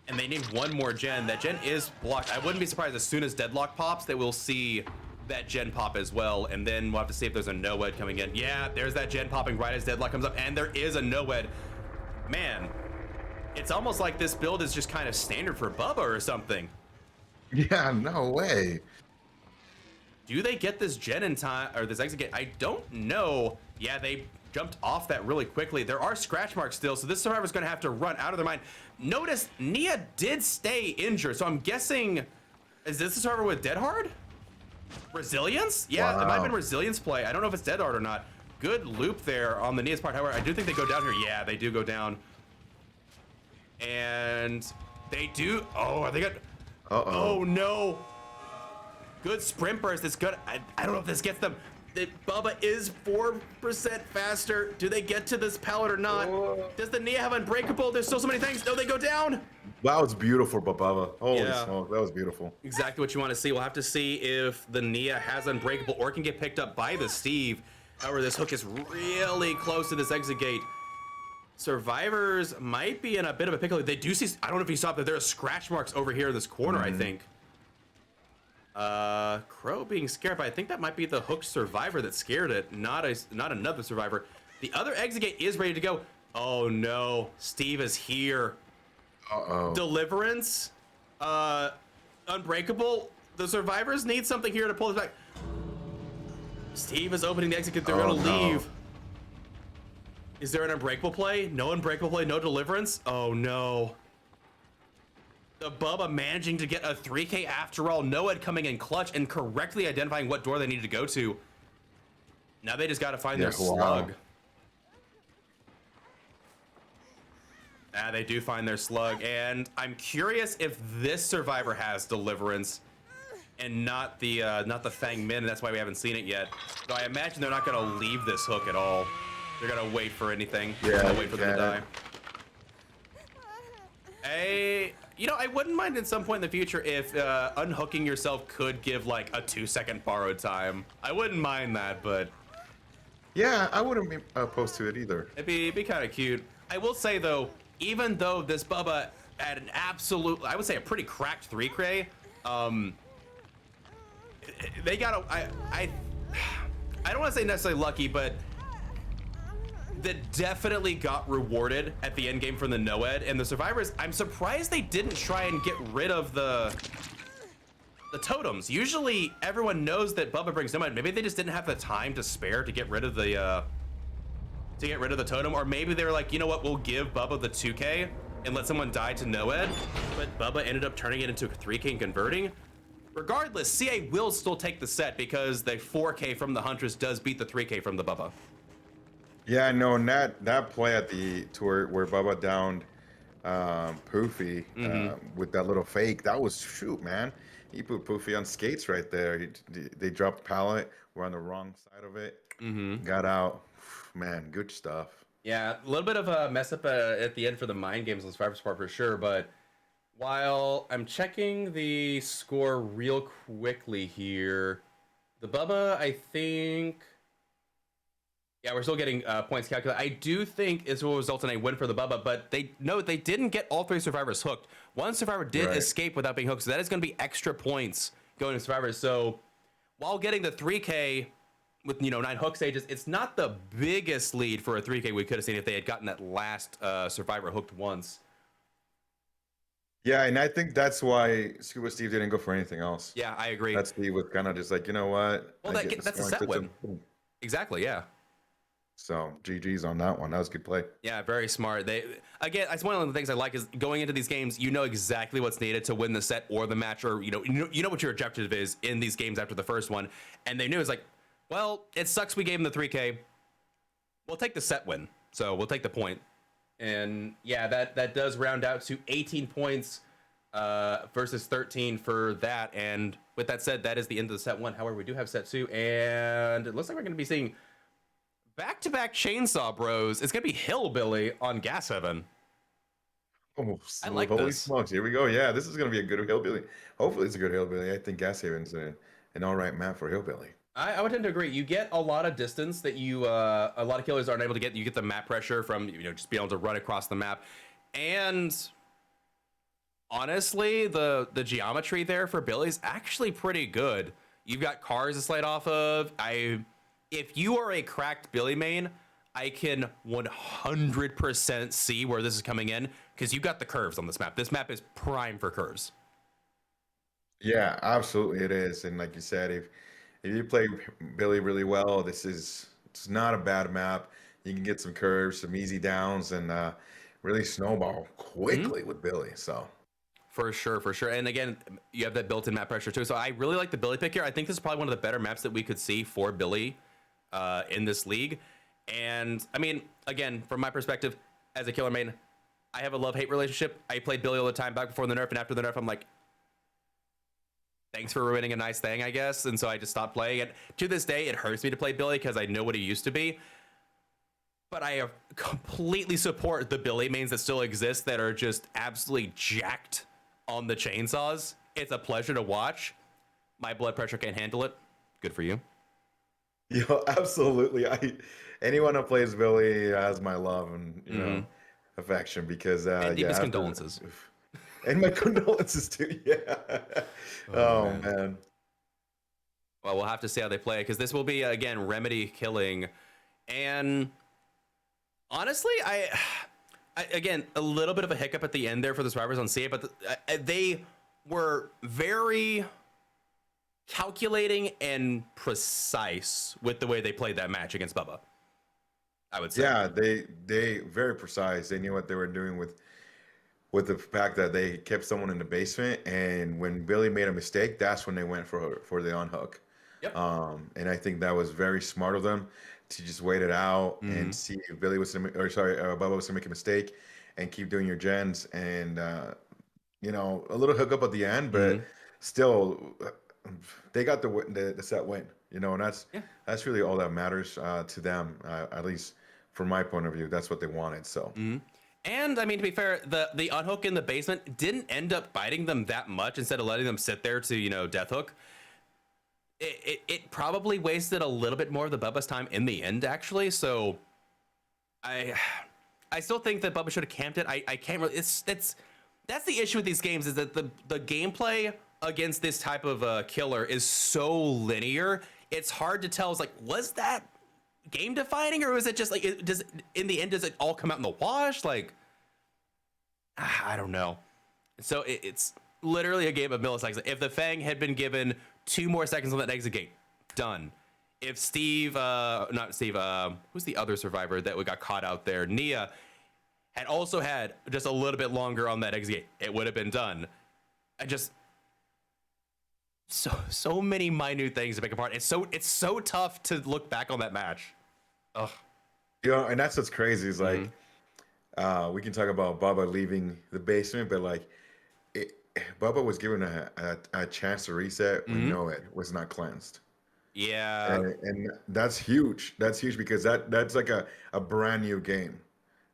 And they need 1 more gen. That gen is blocked. I wouldn't be surprised as soon as Deadlock pops that we'll see that gen pop as well. And then we'll have to see if there's a NOED coming in. Yeah, there's that gen popping right as Deadlock comes up. And there is a NOED. Man, it's almost like this build is just kind of standard for Bubba or something. Yeah, no way. Do they get this gen in time, or this exit gate? I don't know. Yeah, they jumped off that really quickly. There are scratch marks still, so this survivor's gonna have to run out of their mind. Notice Nia did stay injured, so I'm guessing, is this a survivor with Dead Hard? Resilience? Yeah, it might have been Wow. Resilience play. I don't know if it's Dead Hard or not. Good loop there on the Nia's part. However, I do think they go down here. Yeah, they do go down. And they do, oh, are they got, Uh-oh. oh no. Good sprint burst. It's good. I don't know if this gets them. Bubba is 4% faster. Do they get to this pallet or not? Does the Nia have Unbreakable? There's still so many things. No, they go down. That was beautiful, Bubba. Holy Yeah. smoke, that was beautiful. Exactly what you want to see. We'll have to see if the Nia has Unbreakable or can get picked up by the Steve. However, this hook is really close to this exit gate. Survivors might be in a bit of a pickle. They do see, I don't know if you saw that there are scratch marks over here in this corner, I think. Crow being scared, but I think that might be the hooked survivor that scared it, not another survivor. The other exit gate is ready to go. Oh no, Steve is here. Uh-oh. Deliverance, Unbreakable. The survivors need something here to pull this back. Steve is opening the exit gate. They're gonna no. leave. Is there an Unbreakable play? No Unbreakable play, no Deliverance? Oh no. The Bubba managing to get a 3K after all. NOED coming in clutch and correctly identifying what door they needed to go to. Now they just gotta find their wow. slug. They do find their slug, and I'm curious if this survivor has Deliverance and not the Fang Min, and that's why we haven't seen it yet. So I imagine they're not gonna leave this hook at all. They're gonna wait for anything. Yeah, They're gonna wait for them to yeah. die. You know, I wouldn't mind at some point in the future if unhooking yourself could give like a 2-second borrowed time. I wouldn't mind that, but Yeah, I wouldn't be opposed to it either. it'd be kind of cute. I will say though, even though this Bubba had an absolute, I would say a pretty cracked 3K, they got I don't want to say necessarily lucky, but that definitely got rewarded at the end game from the NOED and the survivors. I'm surprised they didn't try and get rid of the totems. Usually everyone knows that Bubba brings NOED. Maybe they just didn't have the time to spare to get rid of the totem, or maybe they were like, you know what, we'll give Bubba the 2K and let someone die to NOED. But Bubba ended up turning it into a 3K and converting. Regardless, CA will still take the set because the 4K from the Huntress does beat the 3K from the Bubba. Yeah, no, and that play at the tour where Bubba downed Poofy with that little fake, that was, shoot, man. He put Poofy on skates right there. They dropped pallet. We're on the wrong side of it. Got out. Man, good stuff. Yeah, a little bit of a mess up at the end for the mind games on Survivor Sport for sure, but while I'm checking the score real quickly here, the Bubba, I think, Yeah, we're still getting points calculated. I do think this will result in a win for the Bubba, but they didn't get all three survivors hooked. One survivor did Right. escape without being hooked, so that is going to be extra points going to survivors. So while getting the 3K with 9 hook stages, it's not the biggest lead for a 3K we could have seen if they had gotten that last survivor hooked once. Yeah, and I think that's why Scuba Steve didn't go for anything else. Yeah, I agree. That Steve was kind of just like, you know what? Well, I get the that's a scoring set system. win. Exactly. Yeah. So GG's on that one. That was a good play. Yeah, very smart. It's one of the things I like is going into these games, you know exactly what's needed to win the set or the match, or you know what your objective is in these games after the first one, and they knew it's like, well, it sucks we gave them the 3K. We'll take the set win, so we'll take the point, and yeah, that does round out to 18 points versus 13 for that. And with that said, that is the end of the set one. However, we do have set two, and it looks like we're going to be seeing back-to-back Chainsaw Bros. It's gonna be Hillbilly on Gas Heaven. Oh, I like holy this. smokes! Here we go. Yeah, this is gonna be a good hillbilly. Hopefully, it's a good hillbilly. I think Gas Haven's an all right map for hillbilly. I would tend to agree. You get a lot of distance that a lot of killers aren't able to get. You get the map pressure from just being able to run across the map, and honestly, the geometry there for Billy's actually pretty good. You've got cars to slide off of. If you are a cracked Billy main, I can 100% see where this is coming in because you got the curves on this map. This map is prime for curves. Yeah, absolutely, it is. And like you said, if you play Billy really well, it's not a bad map. You can get some curves, some easy downs, and really snowball quickly with Billy. So. For sure, for sure. And again, you have that built-in map pressure too. So I really like the Billy pick here. I think this is probably one of the better maps that we could see for Billy in this league. And I mean, again, from my perspective as a killer main, I have a love-hate relationship. I played Billy all the time back before the nerf, and after the nerf, I'm like, thanks for ruining a nice thing, I guess. And so I just stopped playing it. To this day, it hurts me to play Billy because I know what he used to be. But I completely support the Billy mains that still exist that are just absolutely jacked on the chainsaws. It's a pleasure to watch. My blood pressure can't handle it. Good for you. Yo, absolutely. Anyone who plays Billy has my love and affection because And yeah, deepest condolences. and my condolences too. Yeah. Oh man. Well, we'll have to see how they play because this will be again Remedy killing, and honestly, I again a little bit of a hiccup at the end there for the survivors on CA, but they were very calculating and precise with the way they played that match against Bubba. I would say. Yeah, they very precise. They knew what they were doing with the fact that they kept someone in the basement, and when Billy made a mistake, that's when they went for the unhook. Yep. And I think that was very smart of them to just wait it out and see if Billy was Bubba was to make a mistake, and keep doing your gens, and a little hookup at the end, but still, they got the set win. And that's really all that matters to them, at least from my point of view. That's what they wanted. So. And I mean, to be fair, the unhook in the basement didn't end up biting them that much. Instead of letting them sit there to death hook, it probably wasted a little bit more of the Bubba's time in the end, actually. So I still think that Bubba should have camped it. I can't really. That's the issue with these games is that the gameplay against this type of killer is so linear. It's hard to tell. It's like, was that game defining, or was it just like in the end does it all come out in the wash? Like, I don't know. So it's literally a game of milliseconds. If the Fang had been given 2 more seconds on that exit gate, done. If Steve, not Steve, who's the other survivor that we got caught out there, Nia, had also had just a little bit longer on that exit gate, it would have been done. I just so many minute things to make apart. It's so tough to look back on that match. Ugh. And that's what's crazy is like, we can talk about Bubba leaving the basement, but like, Bubba was given a chance to reset when Noed was not cleansed. Yeah. And that's huge. That's huge because that's like a brand new game.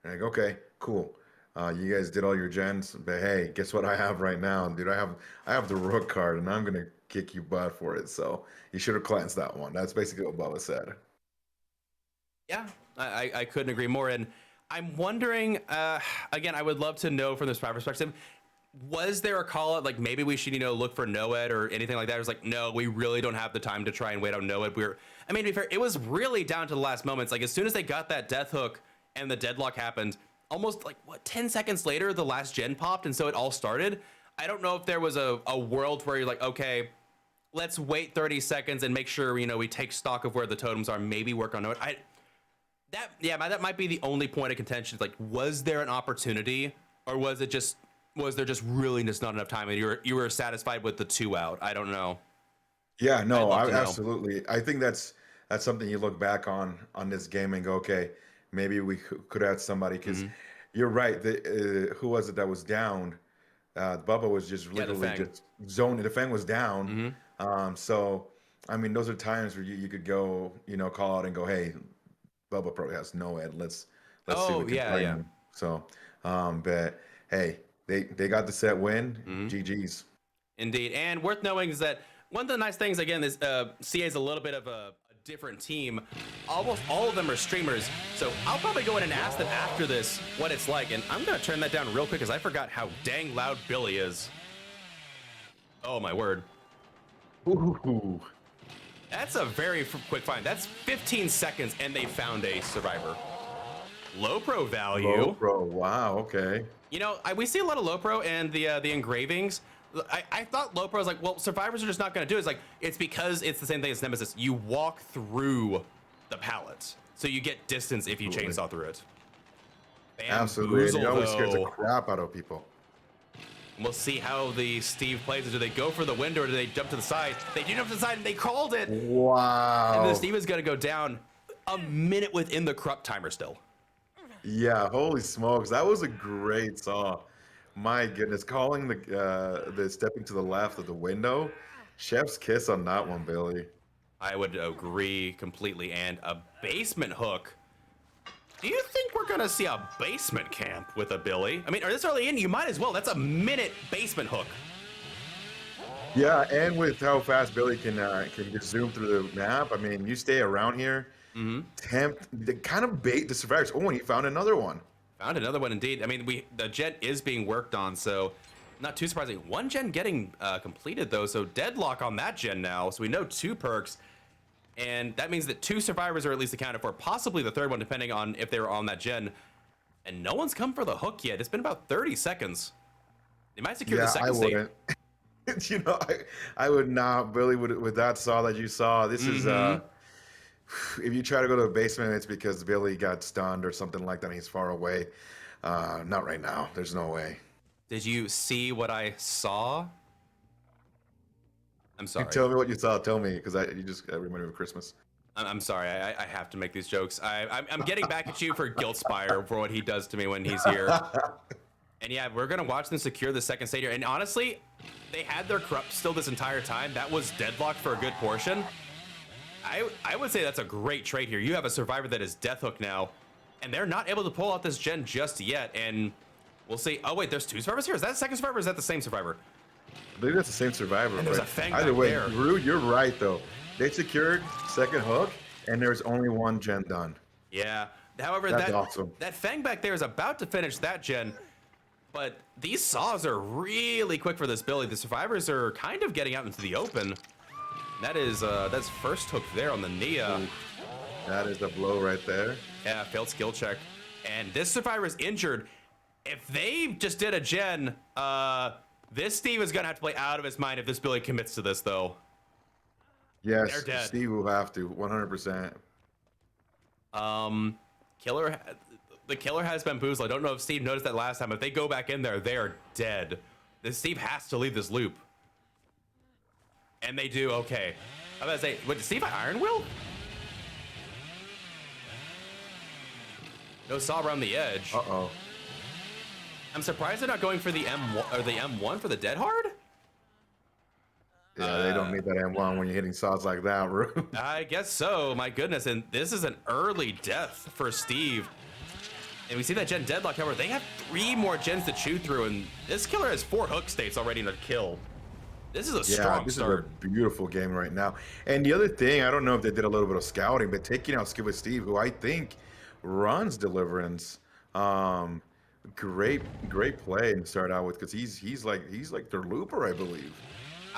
Like, okay, cool. You guys did all your gens, but hey, guess what I have right now, dude? I have the Rook card, and I'm gonna kick you butt for it. So you should have cleansed that one. That's basically what Bubba said. Yeah, I couldn't agree more. And I'm wondering, again, I would love to know from the spy perspective, was there a call out like maybe we should, look for Noed or anything like that? It was like, no, we really don't have the time to try and wait on Noed. I mean, to be fair, it was really down to the last moments. Like as soon as they got that death hook and the deadlock happened, almost like 10 seconds later, the last gen popped. And so it all started. I don't know if there was a world where you're like, okay, let's wait 30 seconds and make sure, we take stock of where the totems are, maybe work on Noed. That might be the only point of contention. Like, was there an opportunity or was there just really just not enough time and you were satisfied with the 2 out? I don't know. Yeah, I'd no, love to know. absolutely. I think that's something you look back on this game and go, okay, maybe we could have somebody because you're right. Who was it that was down? Bubba was just Yeah, the literally Fang. just zoned. The Fang was down. So I mean, those are times where you could go, call out and go, hey, Bubba probably has no ed. Let's see if Oh, we can yeah, play yeah. him. So, but hey, they got the set win. GG's. Indeed. And worth knowing is that one of the nice things, again, is CA is a little bit of a different team. Almost all of them are streamers. So I'll probably go in and ask them after this what it's like. And I'm going to turn that down real quick because I forgot how dang loud Billy is. Oh, my word. Ooh. That's a very quick find. That's 15 seconds and they found a survivor. Low pro value. Low pro. Wow. Okay. We see a lot of low pro and the engravings. I thought low pro was like, well, survivors are just not going to do it. It's because it's the same thing as Nemesis. You walk through the pallet, so you get distance if you chainsaw through it. Absolutely. Bamboozle, It always scares the though. crap out of people. We'll see how the Steve plays it. Do they go for the window or do they jump to the side? They do jump to the side and they called it. And Wow. the Steve is going to go down a minute within the Krupp timer still. Yeah. Holy smokes. That was a great saw. My goodness. Calling the stepping to the left of the window. Chef's kiss on that one, Billy. I would agree completely. And a basement hook. Do you think we're going to see a basement camp with a Billy? I mean, are this early in? You might as well. That's a minute basement hook. Yeah, and with how fast Billy can just zoom through the map, I mean, you stay around here, kind of bait the survivors. Oh, and he found another one. Found another one indeed. I mean, the gen is being worked on, so not too surprising. One gen getting completed though, so deadlock on that gen now. So we know 2 perks, and that means that 2 survivors are at least accounted for, possibly the 3rd one, depending on if they were on that gen. And no one's come for the hook yet. It's been about 30 seconds. They might secure the Yeah, second I state. wouldn't. I would not, Billy, with that saw that you saw. This is if you try to go to the basement, it's because Billy got stunned or something like that and he's far away. Not right now. There's no way. Did you see what I saw? I'm sorry. Tell me what you saw. Tell me, because you just reminded me of Christmas. I'm sorry. I have to make these jokes. I'm getting back at you for Guilt Spire for what he does to me when he's here. And yeah, we're going to watch them secure the second state here. And honestly, they had their corrupt still this entire time. That was deadlocked for a good portion. I would say that's a great trade here. You have a survivor that is death hook now, and they're not able to pull out this gen just yet. And we'll see. Oh, wait, there's 2 survivors here? Is that the second survivor or is that the same survivor? I believe that's the same survivor. And there's but a Fang either back way, there. Rude, you're right, though. They secured second hook, and there's only 1 gen done. Yeah. However, That's awesome. that Fang back there is about to finish that gen. But these saws are really quick for this Billy. The survivors are kind of getting out into the open. That's first hook there on the Nia. That is a blow right there. Yeah, failed skill check. And this survivor is injured. If they just did a gen, this Steve is gonna have to play out of his mind if this Billy commits to this, though. Yes, They're dead. Steve will have to, 100%. The killer has bamboozled. I don't know if Steve noticed that last time. If they go back in there, they are dead. This Steve has to leave this loop. And they do. Okay. I was about to say, what, Steve Iron Will? No saw around the edge. Uh-oh. I'm surprised they're not going for the M1 or the M1 for the Dead Hard. Yeah, they don't need that M1 when you're hitting saws like that, bro. I guess so. My goodness. And this is an early death for Steve. And we see that gen deadlock. However, they have 3 more gens to chew through, and this killer has 4 hook states already to kill. This is a Yeah, strong this start. is a beautiful game right now. And the other thing, I don't know if they did a little bit of scouting, but taking out Skip with Steve, who I think runs Deliverance, um, great play to start out with because he's like their looper, I believe.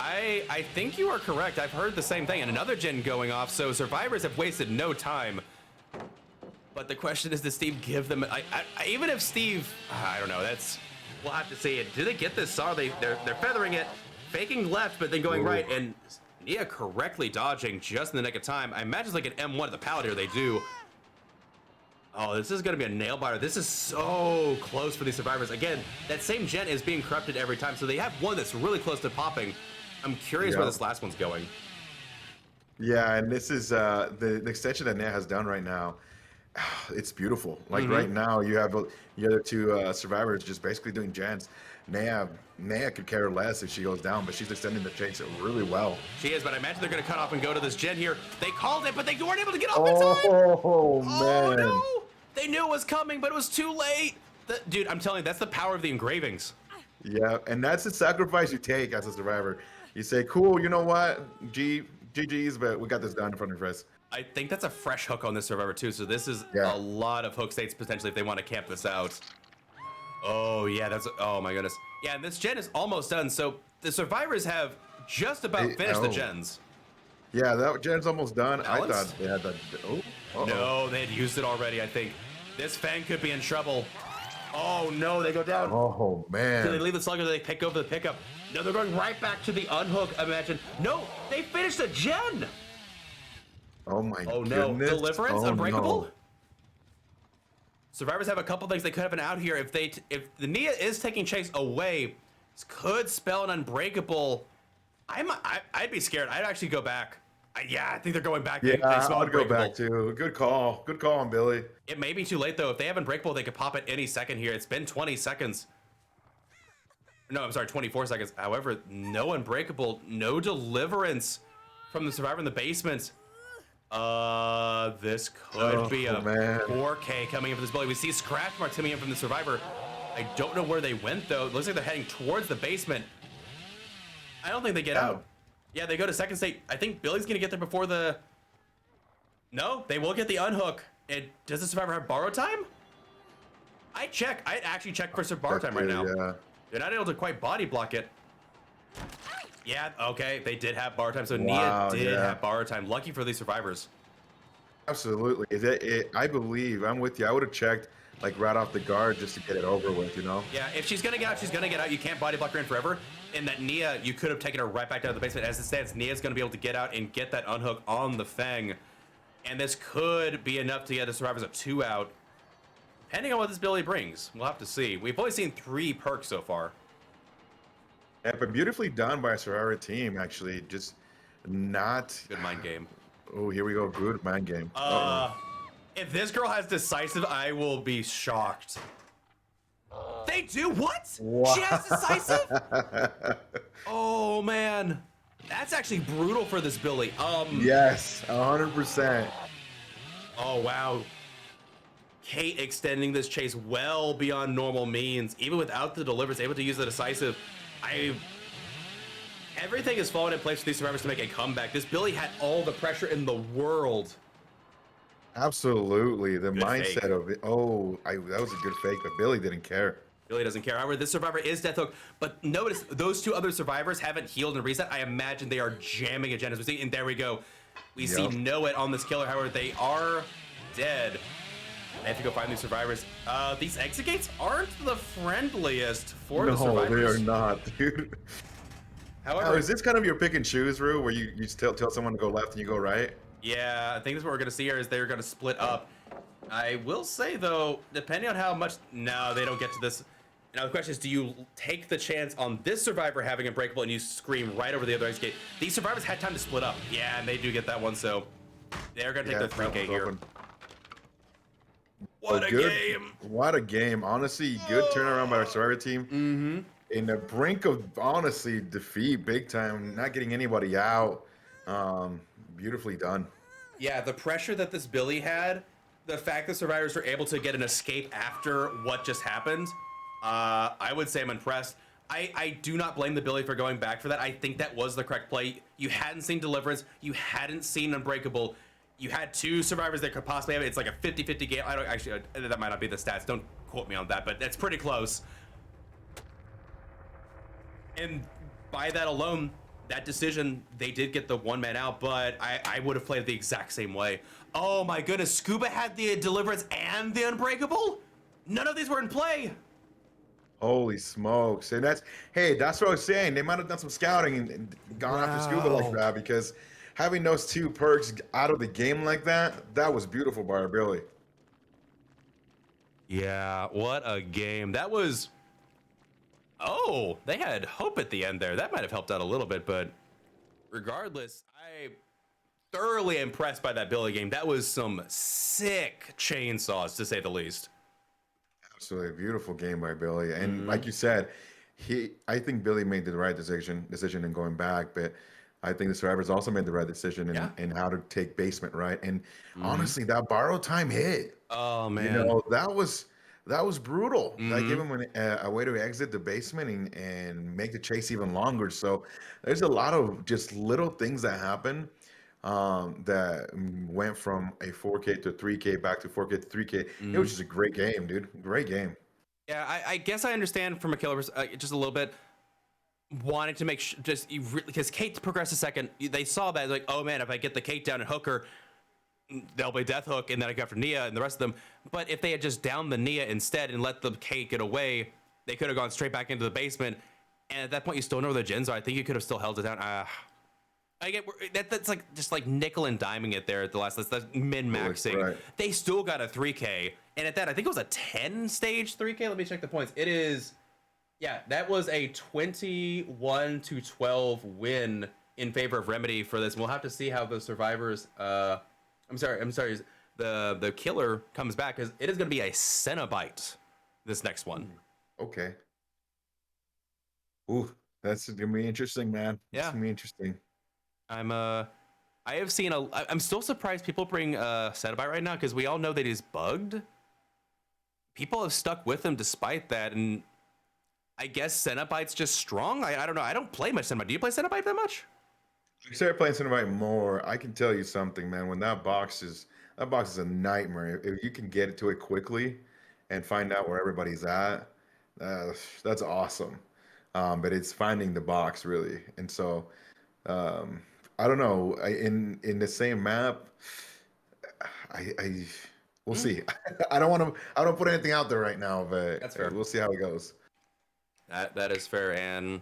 I think you are correct. I've heard the same thing. And another gen going off, so survivors have wasted no time. But the question is, does Steve give them? Even if Steve, I don't know. We'll have to see it. Do they get this SAR? They're feathering it, faking left, but then going Ooh. right, and Nia correctly dodging just in the nick of time. I imagine it's like an M1 at the Palantir. They do. Oh, this is going to be a nail biter. This is so close for these survivors. Again, that same gen is being corrupted every time, so they have one that's really close to popping. I'm curious where Yeah. this last one's going. Yeah, and this is the extension that Nat has done right now. It's beautiful. Like right now, you have the other two survivors just basically doing gens. Naya could care less if she goes down, but she's extending the chase really well. She is, but I imagine they're going to cut off and go to this gen here. They called it, but they weren't able to get off in time. Oh Oh, man! no. They knew it was coming, but it was too late. Dude, I'm telling you, that's the power of the engravings. Yeah, and that's the sacrifice you take as a survivor. You say, "Cool, you know what? GG's, but we got this done in front of us." I think that's a fresh hook on this survivor, too. So this is Yeah. a lot of hook states potentially if they want to camp this out. Oh, yeah, oh my goodness. Yeah, and this gen is almost done. So the survivors have just about finished the gens. Yeah, that gen's almost done. Balance? I thought they had that. Oh, uh-oh. No, they had used it already, I think. This Fang could be in trouble. Oh, no, they go down. Oh Do they man! leave the slugger? Do they pick over the pickup? No, they're going right back to the unhook, imagine. No, they finished the gen. Oh my Oh, no. goodness! Deliverance? Oh, Unbreakable? no. Survivors have a couple things they could have been out here. If the Nia is taking Chase away, this could spell an Unbreakable. I'd be scared. I'd actually go back. Yeah, I think they're going back. Yeah, They spell I would go Unbreakable. back too. Good call. Good call on Billy. It may be too late, though. If they have Unbreakable, they could pop it any second here. It's been 20 seconds. No, I'm sorry, 24 seconds. However, no Unbreakable, no Deliverance from the Survivor in the basement. This could be a man. 4K coming in for this bully. We see Scratch Mark coming in from the Survivor. I don't know where they went, though. It looks like they're heading towards the basement. I don't think they get Yeah. out. Yeah, they go to second state. I think Billy's going to get there before the... No, they will get the unhook. Does the Survivor have borrow time? I'd actually check for some borrow time right now. Yeah. They're not able to quite body block it. Yeah, okay, they did have borrow time. So Wow, Nia did yeah. have borrow time. Lucky for these survivors. Absolutely. I believe I'm with you. I would have checked like right off the guard just to get it over with, you know? Yeah, if she's gonna get out, she's gonna get out. You can't body block her in forever. And that Nia, you could have taken her right back down to the basement. As it stands, Nia's gonna be able to get out and get that unhook on the Fang. And this could be enough to get the survivors a 2 out. Depending on what this ability brings. We'll have to see. We've only seen 3 perks so far. Yeah, but beautifully done by a Survivor team, actually. Just not. Good mind game. Oh, here we go. Good mind game. Uh-oh. If this girl has decisive, I will be shocked. They do what? Wow. She has decisive? Oh man, that's actually brutal for this Billy. Yes, 100%. Oh wow. Kate extending this chase well beyond normal means, even without the deliverance, able to use the decisive. Everything is falling in place for these survivors to make a comeback. This Billy had all the pressure in the world. Absolutely. The Good mindset fake. of it. Oh, that was a good fake, but Billy didn't care. Billy doesn't care. However, this survivor is Death Hook, but notice those 2 other survivors haven't healed and reset. I imagine they are jamming agendas. We see, and there we go. We see Yep. Know It on this killer. However, they are dead. I have to go find these survivors. These exit gates aren't the friendliest for the No, survivors. they are not, dude. However, Now, is this kind of your pick and choose, Rue, where you just tell someone to go left and you go right? yeah, I think this is what we're gonna see here is they're gonna split up. I will say though, depending on how much, no, they don't get to this. Now the question is, do you take the chance on this survivor having Unbreakable and you scream right over the other exit gate? These survivors had time to split up. Yeah, and they do get that one, so they're gonna take Yeah, the 3K that was here. open. What Oh, a good. game! What a game. Honestly, good turnaround by our Survivor team. Mm-hmm. In the brink of, honestly, defeat, big time, not getting anybody out. Beautifully done. Yeah, the pressure that this Billy had, the fact that survivors were able to get an escape after what just happened, I would say I'm impressed. I do not blame the Billy for going back for that. I think that was the correct play. You hadn't seen Deliverance. You hadn't seen Unbreakable. You had two survivors that could possibly have it. It's like a 50-50 game. I don't actually, that might not be the stats. Don't quote me on that, but that's pretty close. And by that alone, that decision, they did get the one man out, but I would have played it the exact same way. Oh my goodness, Scuba had the Deliverance and the Unbreakable? None of these were in play. Holy smokes. And that's what I was saying. They might have done some scouting and gone after Scuba like that, because having those two perks out of the game like that was beautiful by our Billy. Yeah, what a game. That was... Oh, they had hope at the end there. That might have helped out a little bit, but regardless, I thoroughly impressed by that Billy game. That was some sick chainsaws, to say the least. Absolutely beautiful game by Billy. And like you said, I think Billy made the right decision in going back, but I think the survivors also made the right decision in how to take basement, right? And honestly, that borrow time hit. Oh man. You know, that was brutal. That gave him a way to exit the basement and make the chase even longer. So there's a lot of just little things that happen that went from a 4K to 3K back to 4K to 3K. It was just a great game, dude. Great game. Yeah, I guess I understand from a killer just a little bit. Wanting to make sure, because Kate progressed a second, they saw that like, oh man, if I get the Kate down and hook her, they'll play Death Hook, and then I go for Nia and the rest of them. But if they had just downed the Nia instead and let the Kate get away, they could have gone straight back into the basement. And at that point, you still know where the gens are. I think you could have still held it down. I get that's like just like nickel and diming it there at the last. That's min maxing. Right. They still got a 3K, and at that, I think it was a 10-stage 3K. Let me check the points. It is, yeah, that was a 21-12 win in favor of Remedy for this. We'll have to see how the survivors. I'm sorry. The killer comes back, because it is going to be a Cenobite, this next one. Okay. Ooh, that's gonna be interesting, man. Yeah, it's gonna be interesting. I have seen I'm still surprised people bring Cenobite right now, because we all know that he's bugged. People have stuck with him despite that, and I guess Cenobite's just strong. I don't know. I don't play much Cenobite. Do you play Cenobite that much? I started playing Cenobite more. I can tell you something, man. When that box is a nightmare. If you can get to it quickly and find out where everybody's at, that's awesome. But it's finding the box really, and so I don't know. In the same map, I we'll see. I don't put anything out there right now, but that's fair. We'll see how it goes. That is fair, and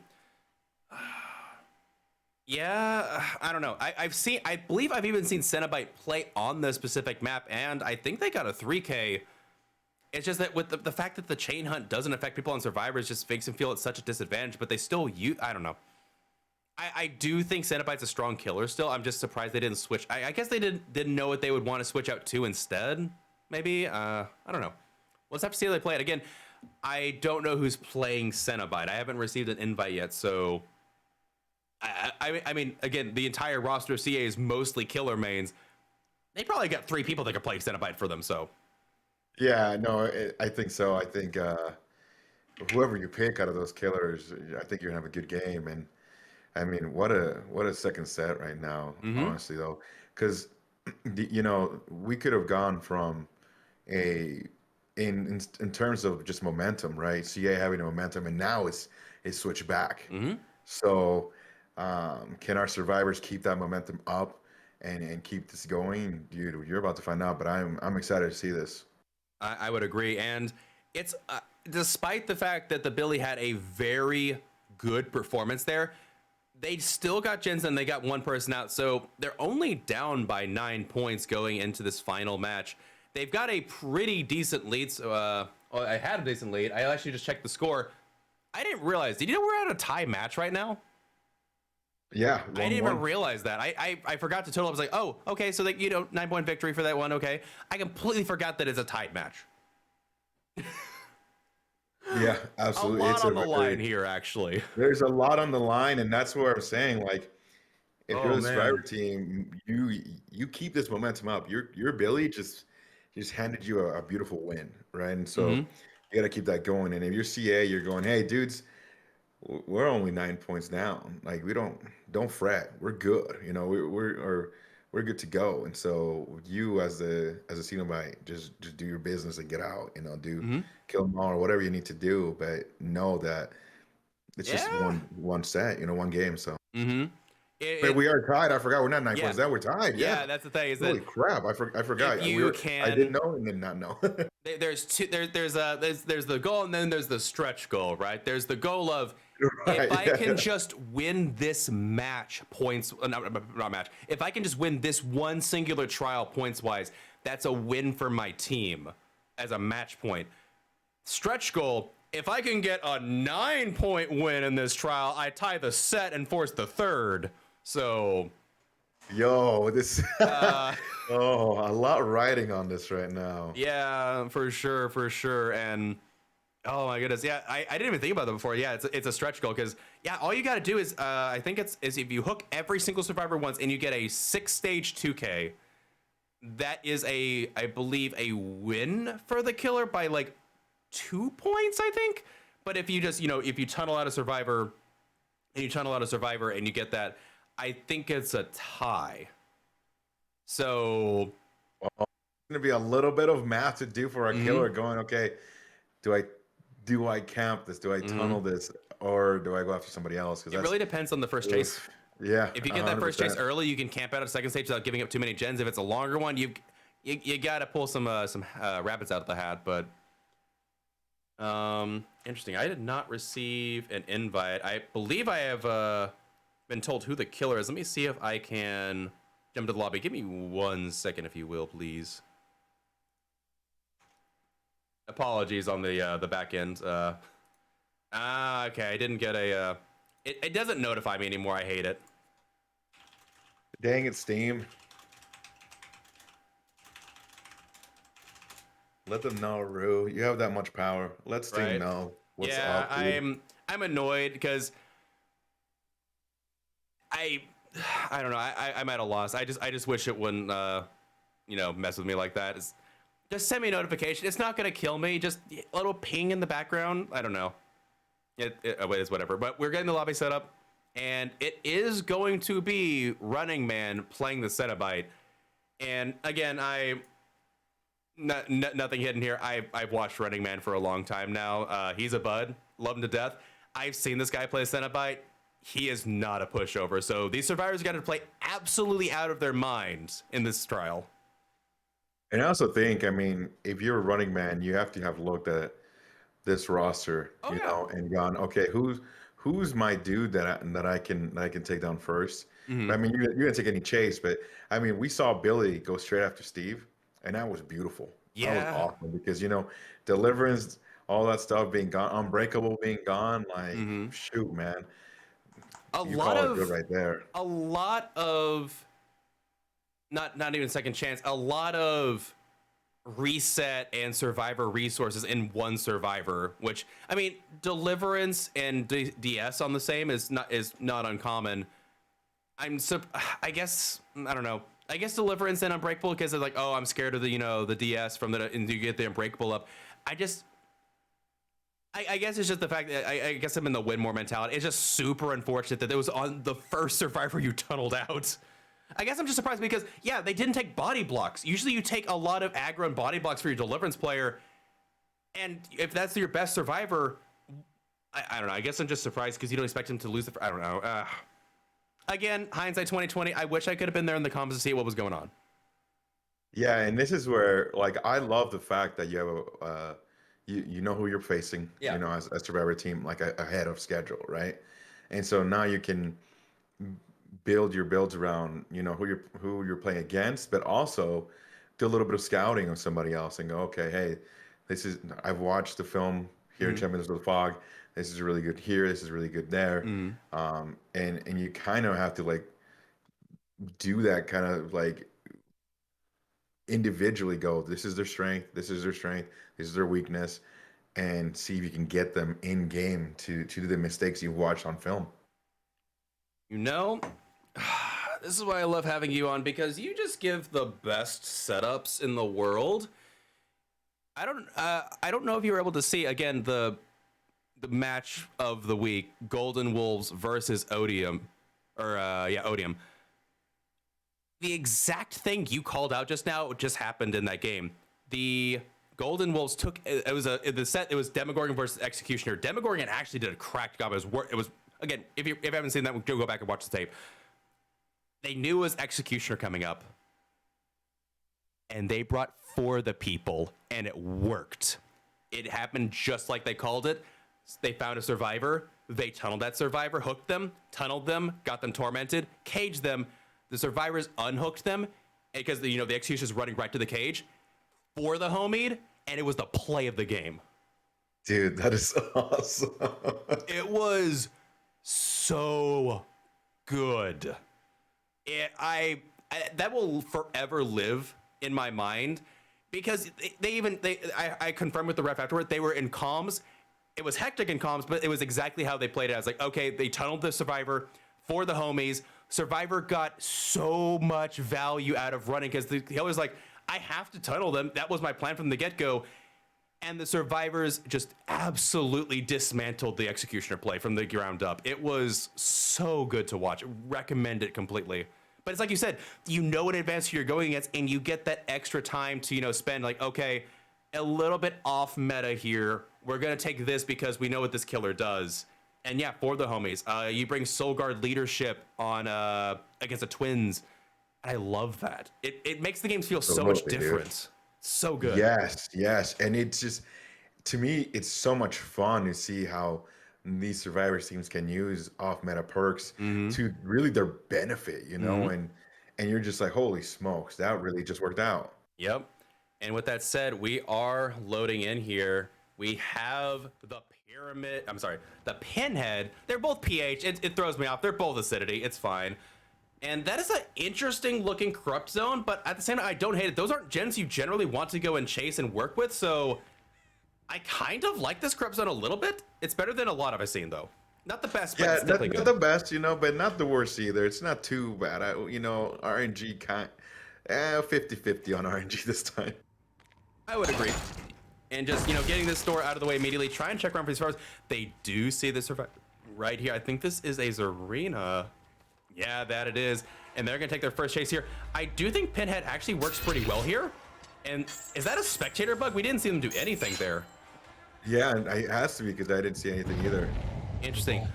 yeah, I don't know. I believe I've even seen Cenobite play on the specific map, and I think they got a 3K. It's just that with the fact that the chain hunt doesn't affect people on survivors just makes them feel at such a disadvantage, but they still I don't know. I do think Cenobite's a strong killer still. I'm just surprised they didn't switch. I guess they didn't know what they would want to switch out to instead. Maybe. I don't know. Let's have to see how they play it. Again, I don't know who's playing Cenobite. I haven't received an invite yet, so I mean, again, the entire roster of CA is mostly killer mains. They probably got 3 people that can play Cenobite for them, so. Yeah, no, I think so. I think whoever you pick out of those killers, I think you're gonna have a good game. And I mean, what a second set right now, honestly though, because you know, we could have gone from in terms of just momentum, right? CA having a momentum, and now it's switched back. So can our survivors keep that momentum up and keep this going? Dude, you're about to find out, but I'm excited to see this. I would agree, and it's despite the fact that the Billy had a very good performance there, they still got gens and they got one person out, so they're only down by 9 points going into this final match. They've got a pretty decent lead. So, I had a decent lead. I actually just checked the score. I didn't realize. Did you know we're at a tie match right now? Yeah, I didn't even realize that. I forgot to total. I was like, oh, okay, so like, 9-point victory for that one. Okay, I completely forgot that it's a tied match. Yeah, absolutely. A lot on the line here, actually. There's a lot on the line, and that's what I'm saying. Like, if you're the Survivor team, you keep this momentum up. Your Billy just handed you a beautiful win, right? And so you got to keep that going. And if you're CA, you're going, hey, dudes, we're only 9 points down. Like we don't fret. We're good. You know, we're good to go. And so you as a Cenobite, just do your business and get out. You know, do Hmm. kill them all or whatever you need to do, but know that it's just Yeah. one set. You know, one game. So. Hmm. But It we are tied. I forgot we're not nine yeah, points down. We're tied. Yeah. yeah. That's the thing is that Holy crap! I if forgot. you I did can, know and did not know. there's two. There's the goal, and then there's the stretch goal, right? There's the goal of if Right. I Yeah. can just win this match points, not match. If I can just win this one singular trial points wise, that's a win for my team as a match point. Stretch goal. If I can get a 9-point win in this trial, I tie the set and force the third. So, Yo, this. uh, Oh, a lot riding on this right now. yeah, for sure, for sure. And oh my goodness, yeah, I didn't even think about that before. Yeah, it's a stretch goal because yeah, all you got to do is I think is if you hook every single survivor once and you get a 6-stage 2K, that is I believe a win for the killer by like 2 points, I think. But if you just if you tunnel out a survivor and you get that, I think it's a tie. So Gonna be a little bit of math to do for a mhm, killer. Going, okay, do I camp this? Do I mhm. tunnel this, or do I go after somebody else? Because It really depends on the first that's chase. yeah, If you a get that hundred first chase percent. early, you can camp out at second stage without giving up too many gens. If it's a longer one, you got to pull some rabbits out of the hat. But interesting. I did not receive an invite. I believe I have been told who the killer is. Let me see if I can jump to the lobby. Give me 1 second, if you will, please. Apologies on the back end. Okay. I didn't get a. It doesn't notify me anymore. I hate it. Dang it, Steam. Let them know, Rue. You have that much power. Let Steam Right? know what's Yeah, up, dude. I'm annoyed because I I don't know. I'm at a loss. I just wish it wouldn't mess with me like that. Just send me a notification. It's not gonna kill me. Just a little ping in the background. I don't know. It is whatever. But we're getting the lobby set up, and it is going to be Running Man playing the Cenobite. And again, nothing hidden here. I've watched Running Man for a long time now. He's a bud, love him to death. I've seen this guy play Cenobite. He is not a pushover. So these survivors got to play absolutely out of their minds in this trial. And I also think, I mean, if you're a running man, you have to have looked at this roster, Oh you yeah. know, and gone, okay, who's my dude that I can take down first? Hmm. But I mean, you didn't take any chase, but I mean, we saw Billy go straight after Steve, and that was beautiful. That was Yeah. awesome because Deliverance, all that stuff being gone, Unbreakable being gone, like Hmm. shoot, man, A you lot call it good of right there. a lot of not even second chance. A lot of reset and survivor resources in one survivor, which I mean Deliverance and DS on the same is not uncommon. I guess I don't know. I guess Deliverance and Unbreakable because they're like, oh, I'm scared of the DS from the and you get the Unbreakable up. I just I guess it's just the fact that I guess I'm in the win more mentality. It's just super unfortunate that it was on the first survivor you tunneled out. I guess I'm just surprised because yeah, they didn't take body blocks. Usually you take a lot of aggro and body blocks for your Deliverance player, and if that's your best survivor, I don't know. I guess I'm just surprised because you don't expect him to lose the. I don't know. Again, hindsight 2020. I wish I could have been there in the comments to see what was going on. Yeah, and this is where like I love the fact that you have you know who you're facing, Yeah. as a Survivor team like ahead of schedule, right? And so now you can build your builds around, who you're playing against, but also do a little bit of scouting of somebody else and go, okay, hey, I've watched the film here in Mm-hmm. Champions of the Fog. This is really good here. This is really good there. Mm-hmm. And you kind of have to like do that kind of like individually go, this is their strength, this is their strength, this is their weakness, and see if you can get them in game to do the mistakes you've watched on film. You know, this is why I love having you on because you just give the best setups in the world. I don't know if you were able to see again the match of the week, Golden Wolves versus Odium, Odium. The exact thing you called out just now just happened in that game. The Golden Wolves took it was the set. It was Demogorgon versus Executioner. Demogorgon actually did a cracked job. It was again. If you haven't seen that, go back and watch the tape. They knew it was Executioner coming up, and they brought For the People, and it worked. It happened just like they called it. They found a survivor. They tunneled that survivor, hooked them, tunneled them, got them tormented, caged them. The survivors unhooked them because the Executioner's running right to the cage for the homie, and it was the play of the game. Dude, that is awesome. It was so good. That will forever live in my mind because I confirmed with the ref afterward. They were in comms. It was hectic in comms, but it was exactly how they played it. I was like, okay, they tunneled the survivor for the homies. Survivor got so much value out of running because he always like, I have to tunnel them. That was my plan from the get-go. And the survivors just absolutely dismantled the Executioner play from the ground up. It was so good to watch. Recommend it completely. But it's like you said, you know in advance who you're going against, and you get that extra time to, spend like, okay, a little bit off meta here. We're going to take this because we know what this killer does. And yeah, for the homies, you bring Soul Guard leadership on against the Twins. I love that. It makes the games feel so much different. Dude. So good. Yes. And it's just, to me, it's so much fun to see how these Survivors teams can use off-meta perks to really their benefit, and you're just like, holy smokes, that really just worked out. Yep. And with that said, we are loading in here. We have the Pinhead. They're both pH. It throws me off. They're both acidity. It's fine. And that is an interesting looking corrupt zone, but at the same time, I don't hate it. Those aren't gens you generally want to go and chase and work with, so I kind of like this corrupt zone a little bit. It's better than a lot I've seen, though. Not the best, but it's definitely good. Not the best, but not the worst either. It's not too bad. RNG 50-50 on RNG this time. I would agree. And just, getting this store out of the way immediately. Try and check around for these survivors. They do see the survivor right here. I think this is a Zarina. Yeah, that it is. And they're going to take their first chase here. I do think Pinhead actually works pretty well here. And is that a spectator bug? We didn't see them do anything there. Yeah, and it has to be because I didn't see anything either. Interesting.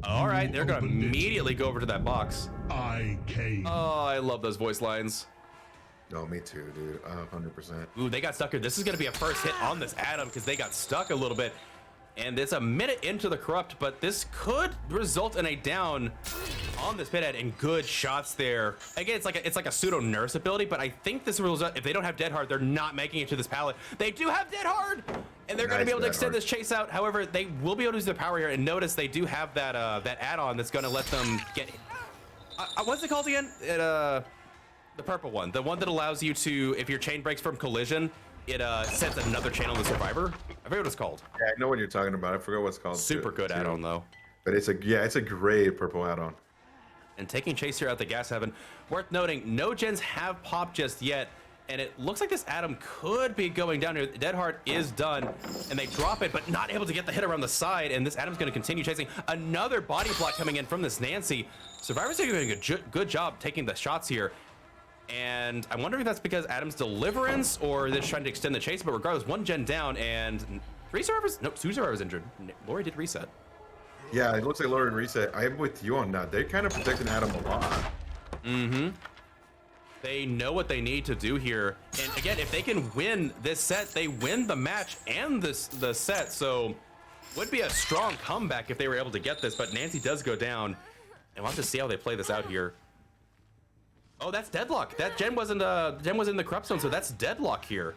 All right, they're going to immediately go over to that box. I came. Oh, I love those voice lines. No, me too, dude. 100%. Ooh, they got stuck here. This is going to be a first hit on this Adam because they got stuck a little bit. And it's a minute into the corrupt, but this could result in a down on this Pinhead and good shots there. Again, it's like a pseudo nurse ability, but I think this will result, if they don't have Dead Hard, they're not making it to this pallet. They do have Dead Hard, and they're going to be able to extend this chase out. However, they will be able to use their power here, and notice they do have that that add-on that's going to let them get. What's it called again? The purple one, the one that allows you to, if your chain breaks from collision, it sends another chain on the survivor. I forget what it's called. Yeah, I know what you're talking about. I forgot what it's called. Super good add-on though. But it's a great purple add-on. And taking chase here out the gas heaven. Worth noting, no gens have popped just yet, and it looks like this Adam could be going down here. Dead Hard is done, and they drop it, but not able to get the hit around the side, and this Adam's going to continue chasing. Another body block coming in from this Nancy. Survivors are doing a good job taking the shots here. And I wonder if that's because Adam's deliverance or they're just trying to extend the chase, but regardless, one gen down and two survivors injured. Lori did reset. Yeah, it looks like Lori reset. I'm with you on that. They're kind of protecting Adam a lot. They know what they need to do here. And again, if they can win this set, they win the match and the set. So would be a strong comeback if they were able to get this, but Nancy does go down. And we'll have to see how they play this out here. Oh, that's deadlock. That gen was in the corrupt zone, so that's deadlock here.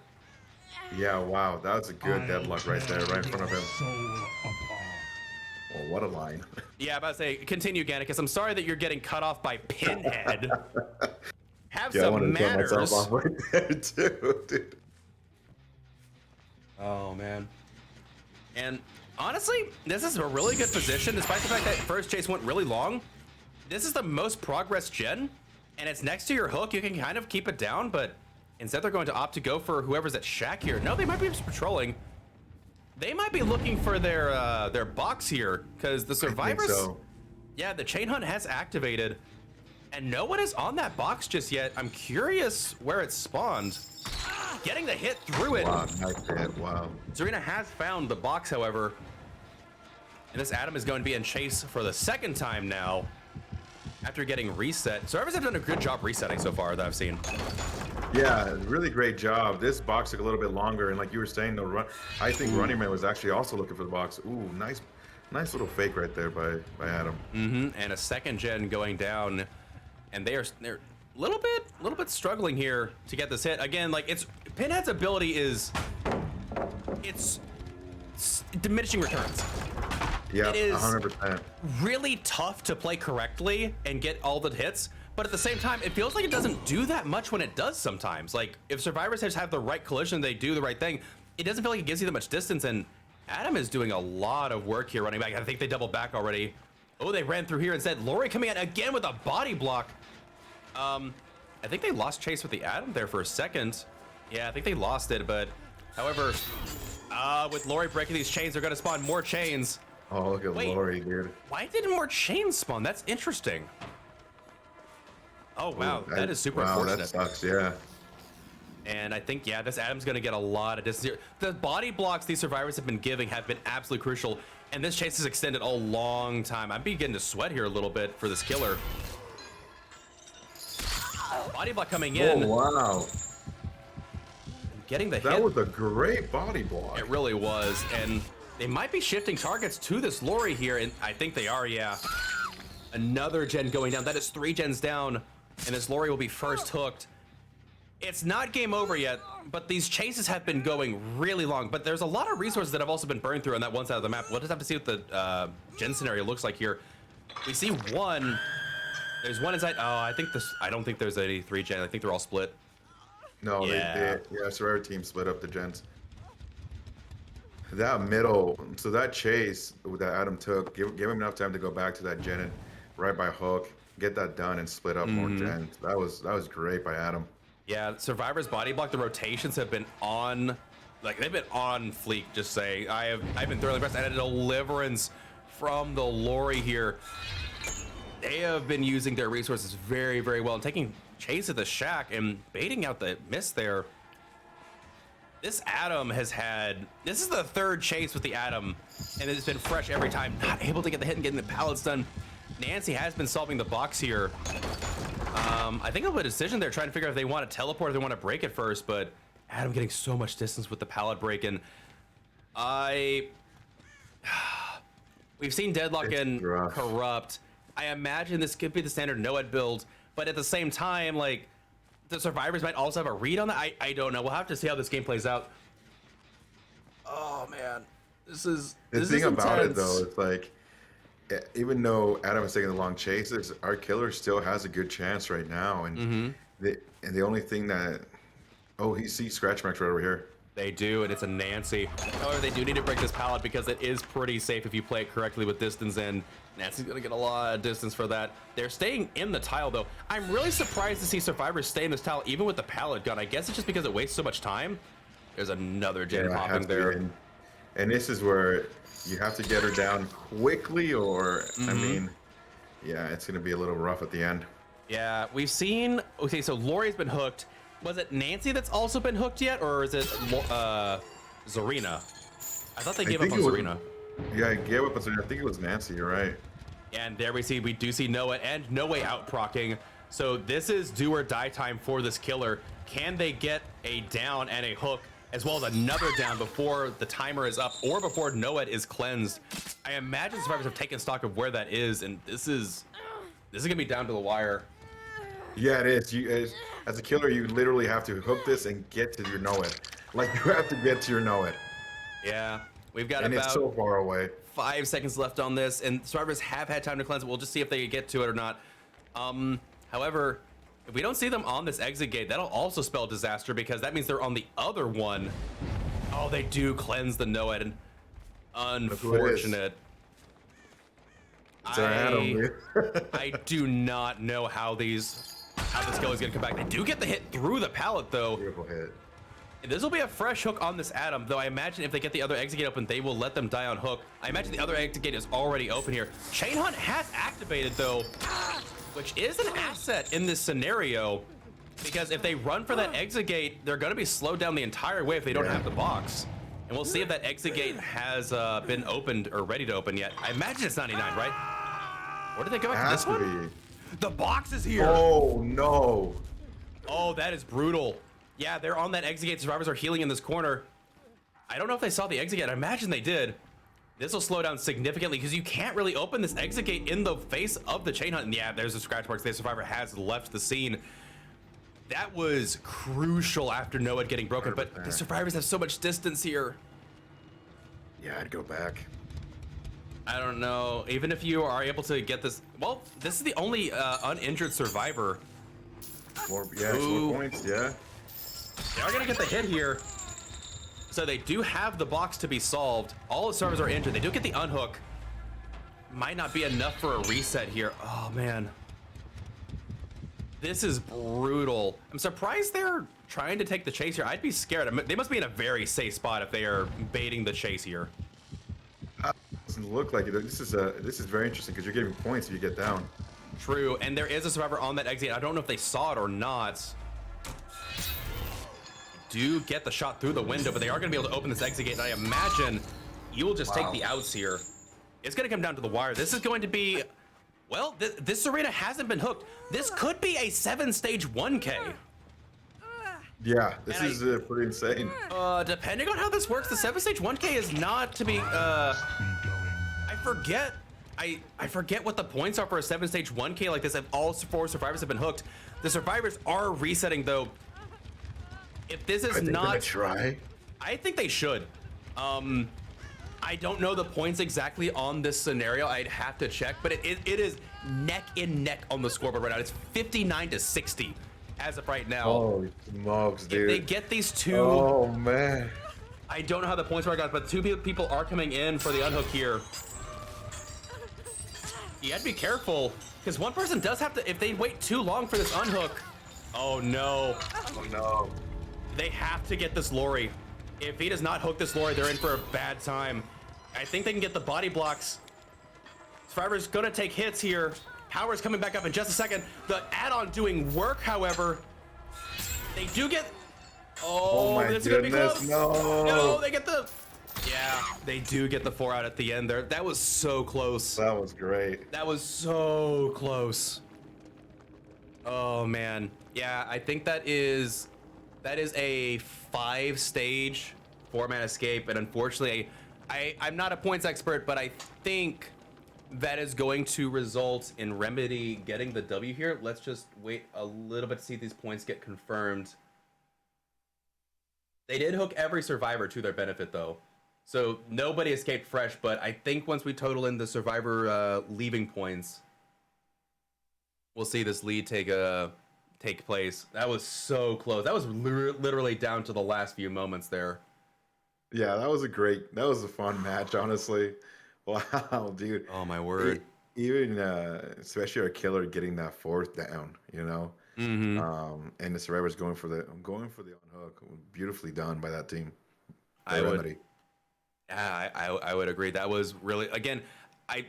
Yeah, wow, that was a good deadlock right there, right in front of him. Oh, what a line. Yeah, I'm about to say, continue, Gannicus. I'm sorry that you're getting cut off by Pinhead. Have some manners. I myself off right there too, dude. Oh man. And honestly, this is a really good position, despite the fact that first chase went really long. This is the most progress gen. And it's next to your hook. You can kind of keep it down, but instead they're going to opt to go for whoever's at Shack here. No, they might be just patrolling. They might be looking for their box here because the I think survivors. so. Yeah, the chain hunt has activated, and no one is on that box just yet. I'm curious where it spawned. Getting the hit through it. Wow, nice hit. Wow. Zarina has found the box, however, and this Adam is going to be in chase for the second time now after getting reset. Survivors have done a good job resetting so far that I've seen. Yeah, really great job. This box took a little bit longer, and like you were saying, the run. I think Running Man was actually also looking for the box. Ooh, nice little fake right there by Adam. And a second gen going down, and they're a little bit struggling here to get this hit. Again, like Pinhead's ability is it's diminishing returns. Yeah, It is 100%. really tough to play correctly and get all the hits, but at the same time, it feels like it doesn't do that much when it does sometimes. Like, if survivors just have the right collision, they do the right thing, it doesn't feel like it gives you that much distance, and Adam is doing a lot of work here running back. I think they doubled back already. Oh, they ran through here instead. Lori coming in again with a body block. I think they lost chase with the Adam there for a second. Yeah, I think they lost it, but however, with Lori breaking these chains, they're gonna spawn more chains. Oh, look at Wait. Lori, dude. Why didn't more chains spawn? That's interesting. Oh, wow. Ooh, That is super wow, unfortunate. that sucks, yeah. And I think, yeah, this Adam's going to get a lot of distance here. The body blocks these survivors have been giving have been absolutely crucial. And this chase has extended a long time. I'm beginning to sweat here a little bit for this killer. Body block coming in. Oh, wow. Getting the That hit. was a great body block. It really was. And they might be shifting targets to this Lori here. And I think they are, yeah. Another gen going down. That is 3 gens down. And this Lori will be first hooked. It's not game over yet, but these chases have been going really long. But there's a lot of resources that have also been burned through on that one side of the map. We'll just have to see what the gen scenario looks like here. We see one. There's one inside. Oh, I don't think there's any 3 gen. I think they're all split. No, Yeah. yeah, Survivor team split up the gens. That middle, so that chase that Adam took, give him enough time to go back to that gen and right by hook, get that done and split up more gens. That was great by Adam. Yeah, Survivor's body block, the rotations have been on, like they've been on fleek, just saying. I've been thoroughly impressed. And a deliverance from the Lori here. They have been using their resources very, very well and taking chase at the shack and baiting out the miss there. This Adam this is the 3rd chase with the Adam, and it's been fresh every time. Not able to get the hit and getting the pallets done. Nancy has been solving the box here. I think of a decision there, trying to figure out if they want to teleport or they want to break it first, but Adam getting so much distance with the pallet break, and we've seen Deadlock It's and rough. Corrupt. I imagine this could be the standard Noed build, but at the same time, like, the survivors might also have a read on that. I don't know. We'll have to see how this game plays out. Oh man, this is The thing about it intense. though, it's like, even though Adam is taking the long chases, our killer still has a good chance right now. And the only thing that, oh, he sees scratch marks right over here. They do, and it's a Nancy. However, they do need to break this pallet because it is pretty safe if you play it correctly with distance, and Nancy's gonna get a lot of distance for that. They're staying in the tile though. I'm really surprised to see survivors stay in this tile even with the pallet gun. I guess it's just because it wastes so much time. There's another gen Yeah, it popping has to be there. in. And this is where you have to get her down quickly, or I mean, yeah, it's gonna be a little rough at the end. Yeah, we've seen. Okay, so Lori's been hooked. Was it Nancy that's also been hooked yet, or is it Zarina? I thought they gave up think on it was- Zarina. Yeah, I gave up. I think it was Nancy. You're right. And there we do see Noah and No Way Out procking. So this is do or die time for this killer. Can they get a down and a hook, as well as another down before the timer is up or before Noah is cleansed? I imagine survivors have taken stock of where that is, and this is gonna be down to the wire. Yeah, it is. As a killer, you literally have to hook this and get to your know it. Like, you have to get to your know it. Yeah, we've got And about it's so far away. 5 seconds left on this, and survivors have had time to cleanse it. We'll just see if they get to it or not. However, if we don't see them on this exit gate, that'll also spell disaster, because that means they're on the other one. Oh, they do cleanse the Noed, and who it is. unfortunate. It's our Adam, dude. I do not know how this kill is gonna come back. They do get the hit through the pallet though. Beautiful hit. This will be a fresh hook on this Adam, though I imagine if they get the other exit gate open, they will let them die on hook. I imagine the other exit gate is already open here. Chain Hunt has activated, though, which is an asset in this scenario, because if they run for that exit gate, they're going to be slowed down the entire way if they don't have the box. And we'll see if that exit gate has been opened or ready to open yet. I imagine it's 99, right? Where did they go back to this one? The box is here. Oh, no. Oh, that is brutal. Yeah, they're on that exit gate. Survivors are healing in this corner. I don't know if they saw the exit gate. I imagine they did. This will slow down significantly because you can't really open this exit gate in the face of the Chain Hunt. And yeah, there's a scratch marks. The survivor has left the scene. That was crucial after Noah getting broken, but the survivors have so much distance here. Yeah, I'd go back. I don't know. Even if you are able to get this, well, this is the only uninjured survivor. More points, yeah. They are gonna get the hit here. So they do have the box to be solved. All the survivors are injured. They do get the unhook. Might not be enough for a reset here. Oh man. This is brutal. I'm surprised they're trying to take the chase here. I'd be scared. They must be in a very safe spot if they are baiting the chase here. Doesn't look like it. This is very interesting because you're getting points if you get down. True, and there is a survivor on that exit. I don't know if they saw it or not. Do get the shot through the window, but they are going to be able to open this exit gate. And I imagine you will just take the outs here. It's going to come down to the wire. This is going to be, well, this arena hasn't been hooked. This could be a 7-stage 1K. Yeah, this is pretty insane. Depending on how this works, the 7-stage 1K is not to be. I forget. I forget what the points are for a 7-stage 1K like this. If all 4 survivors have been hooked, the survivors are resetting though. If this is not, try. I think they should. I don't know the points exactly on this scenario. I'd have to check, but it is neck and neck on the scoreboard right now. It's 59-60 as of right now. Oh, smokes, dude. If they get these two, oh man, I don't know how the points work out, but 2 people are coming in for the unhook here. You have to be careful because one person does have to. If they wait too long for this unhook, oh no. Oh no. They have to get this Lori. If he does not hook this Lori, they're in for a bad time. I think they can get the body blocks. Survivor's gonna take hits here. Power's coming back up in just a second. The add-on doing work, however. They do get. Oh, my this is gonna be close. No, they get the. Yeah, they do get the 4 out at the end there. That was so close. That was great. That was so close. Oh man. Yeah, I think that is a 5-stage 4-man escape, and unfortunately I'm not a points expert, but I think that is going to result in Remedy getting the W here. Let's just wait a little bit to see if these points get confirmed. They did hook every survivor to their benefit though, so nobody escaped fresh, but I think once we total in the survivor leaving points, we'll see this lead take place. That was so close. That was literally down to the last few moments there. Yeah, that was a fun match, honestly. Wow, dude. Oh my word. Even especially our killer getting that 4th down, you know. Mm-hmm. And the survivors going for the unhook. Beautifully done by that team. I would agree. That was really, again,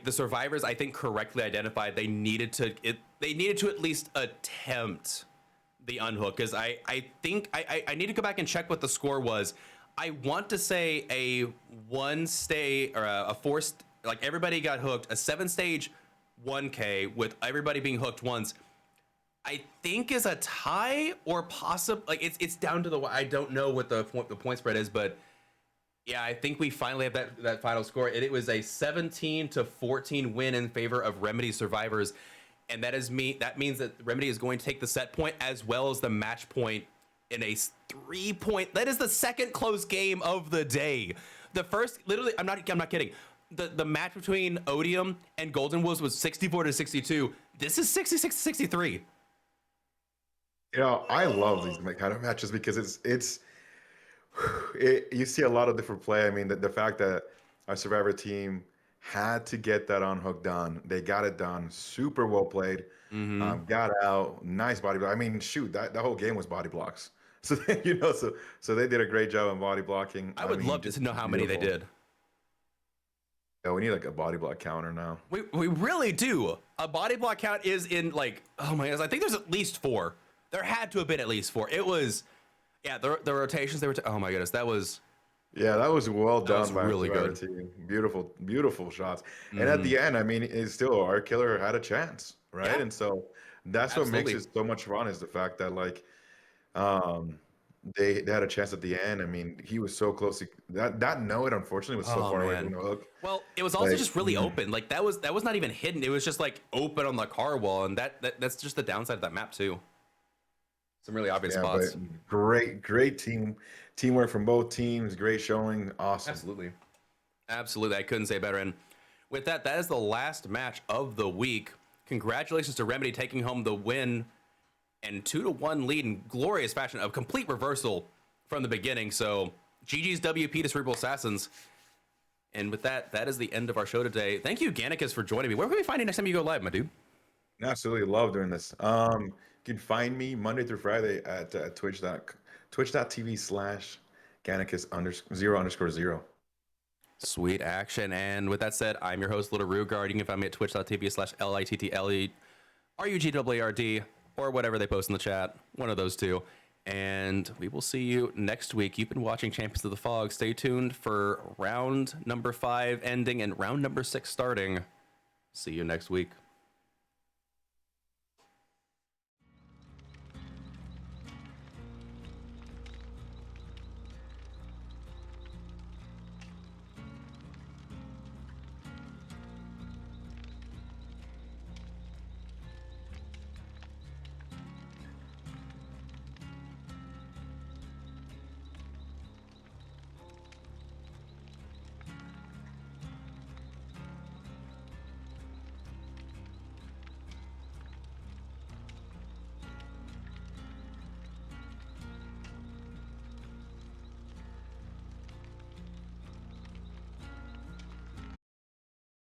the survivors, I think, correctly identified they needed to at least attempt the unhook, because I think I need to go back and check what the score was. I want to say a 1-stage or a 4, like everybody got hooked, a 7-stage 1K with everybody being hooked once, I think is a tie or possible. Like it's down to the, I don't know what the point spread is, but yeah, I think we finally have that final score. It was a 17-14 win in favor of Remedy survivors, and that means that Remedy is going to take the set point as well as the match point in a 3-point. That is the second close game of the day. The first, literally, I'm not kidding. The match between Odium and Golden Wolves was 64-62. This is 66-63. You know, I love these kind of matches because you see a lot of different play. I mean, the fact that our survivor team had to get that unhook done. They got it done. Super well played. Got out. Nice body block. I mean, shoot, that whole game was body blocks So so they did a great job on body blocking. I would love to just know how many they beautiful. did. Yeah, we need like a body block counter now. We really do. A body block count is in like, oh my goodness, I think there's at least 4. There had to have been at least 4. It was, yeah, the rotations they were. Oh my goodness, that was Yeah, that was well that done was really by the good. team. Beautiful, beautiful shots. And at Hmm. the end, I mean, it's still our killer had a chance, right? Yeah, And so that's what makes absolutely. it so much fun is the fact that like um they had a chance at the end. I mean, he was so close to that note, unfortunately, was so Oh far away from man. the hook. Well, it was also Like, just really open. Like that was not even hidden. It was just like open on the car wall, and that's just the downside of that map too. Some really obvious yeah, but spots. great teamwork from both teams. Great showing. Awesome. Absolutely. Absolutely. I couldn't say better. And with that, that is the last match of the week. Congratulations to Remedy taking home the win and 2-1 lead in glorious fashion, of complete reversal from the beginning. So GG's WP to Cerebral Assassins. And with that, that is the end of our show today. Thank you, Gannicus, for joining me. Where can we find you next time you go live, my dude? Absolutely love doing this. You can find me Monday through Friday at twitch.tv/Gannicus 0_0. Sweet action. And with that said, I'm your host, Little Rugard. You can find me at twitch.tv/LITTLERUGARD or whatever they post in the chat. One of those two. And we will see you next week. You've been watching Champions of the Fog. Stay tuned for round number 5 ending and round number 6 starting. See you next week.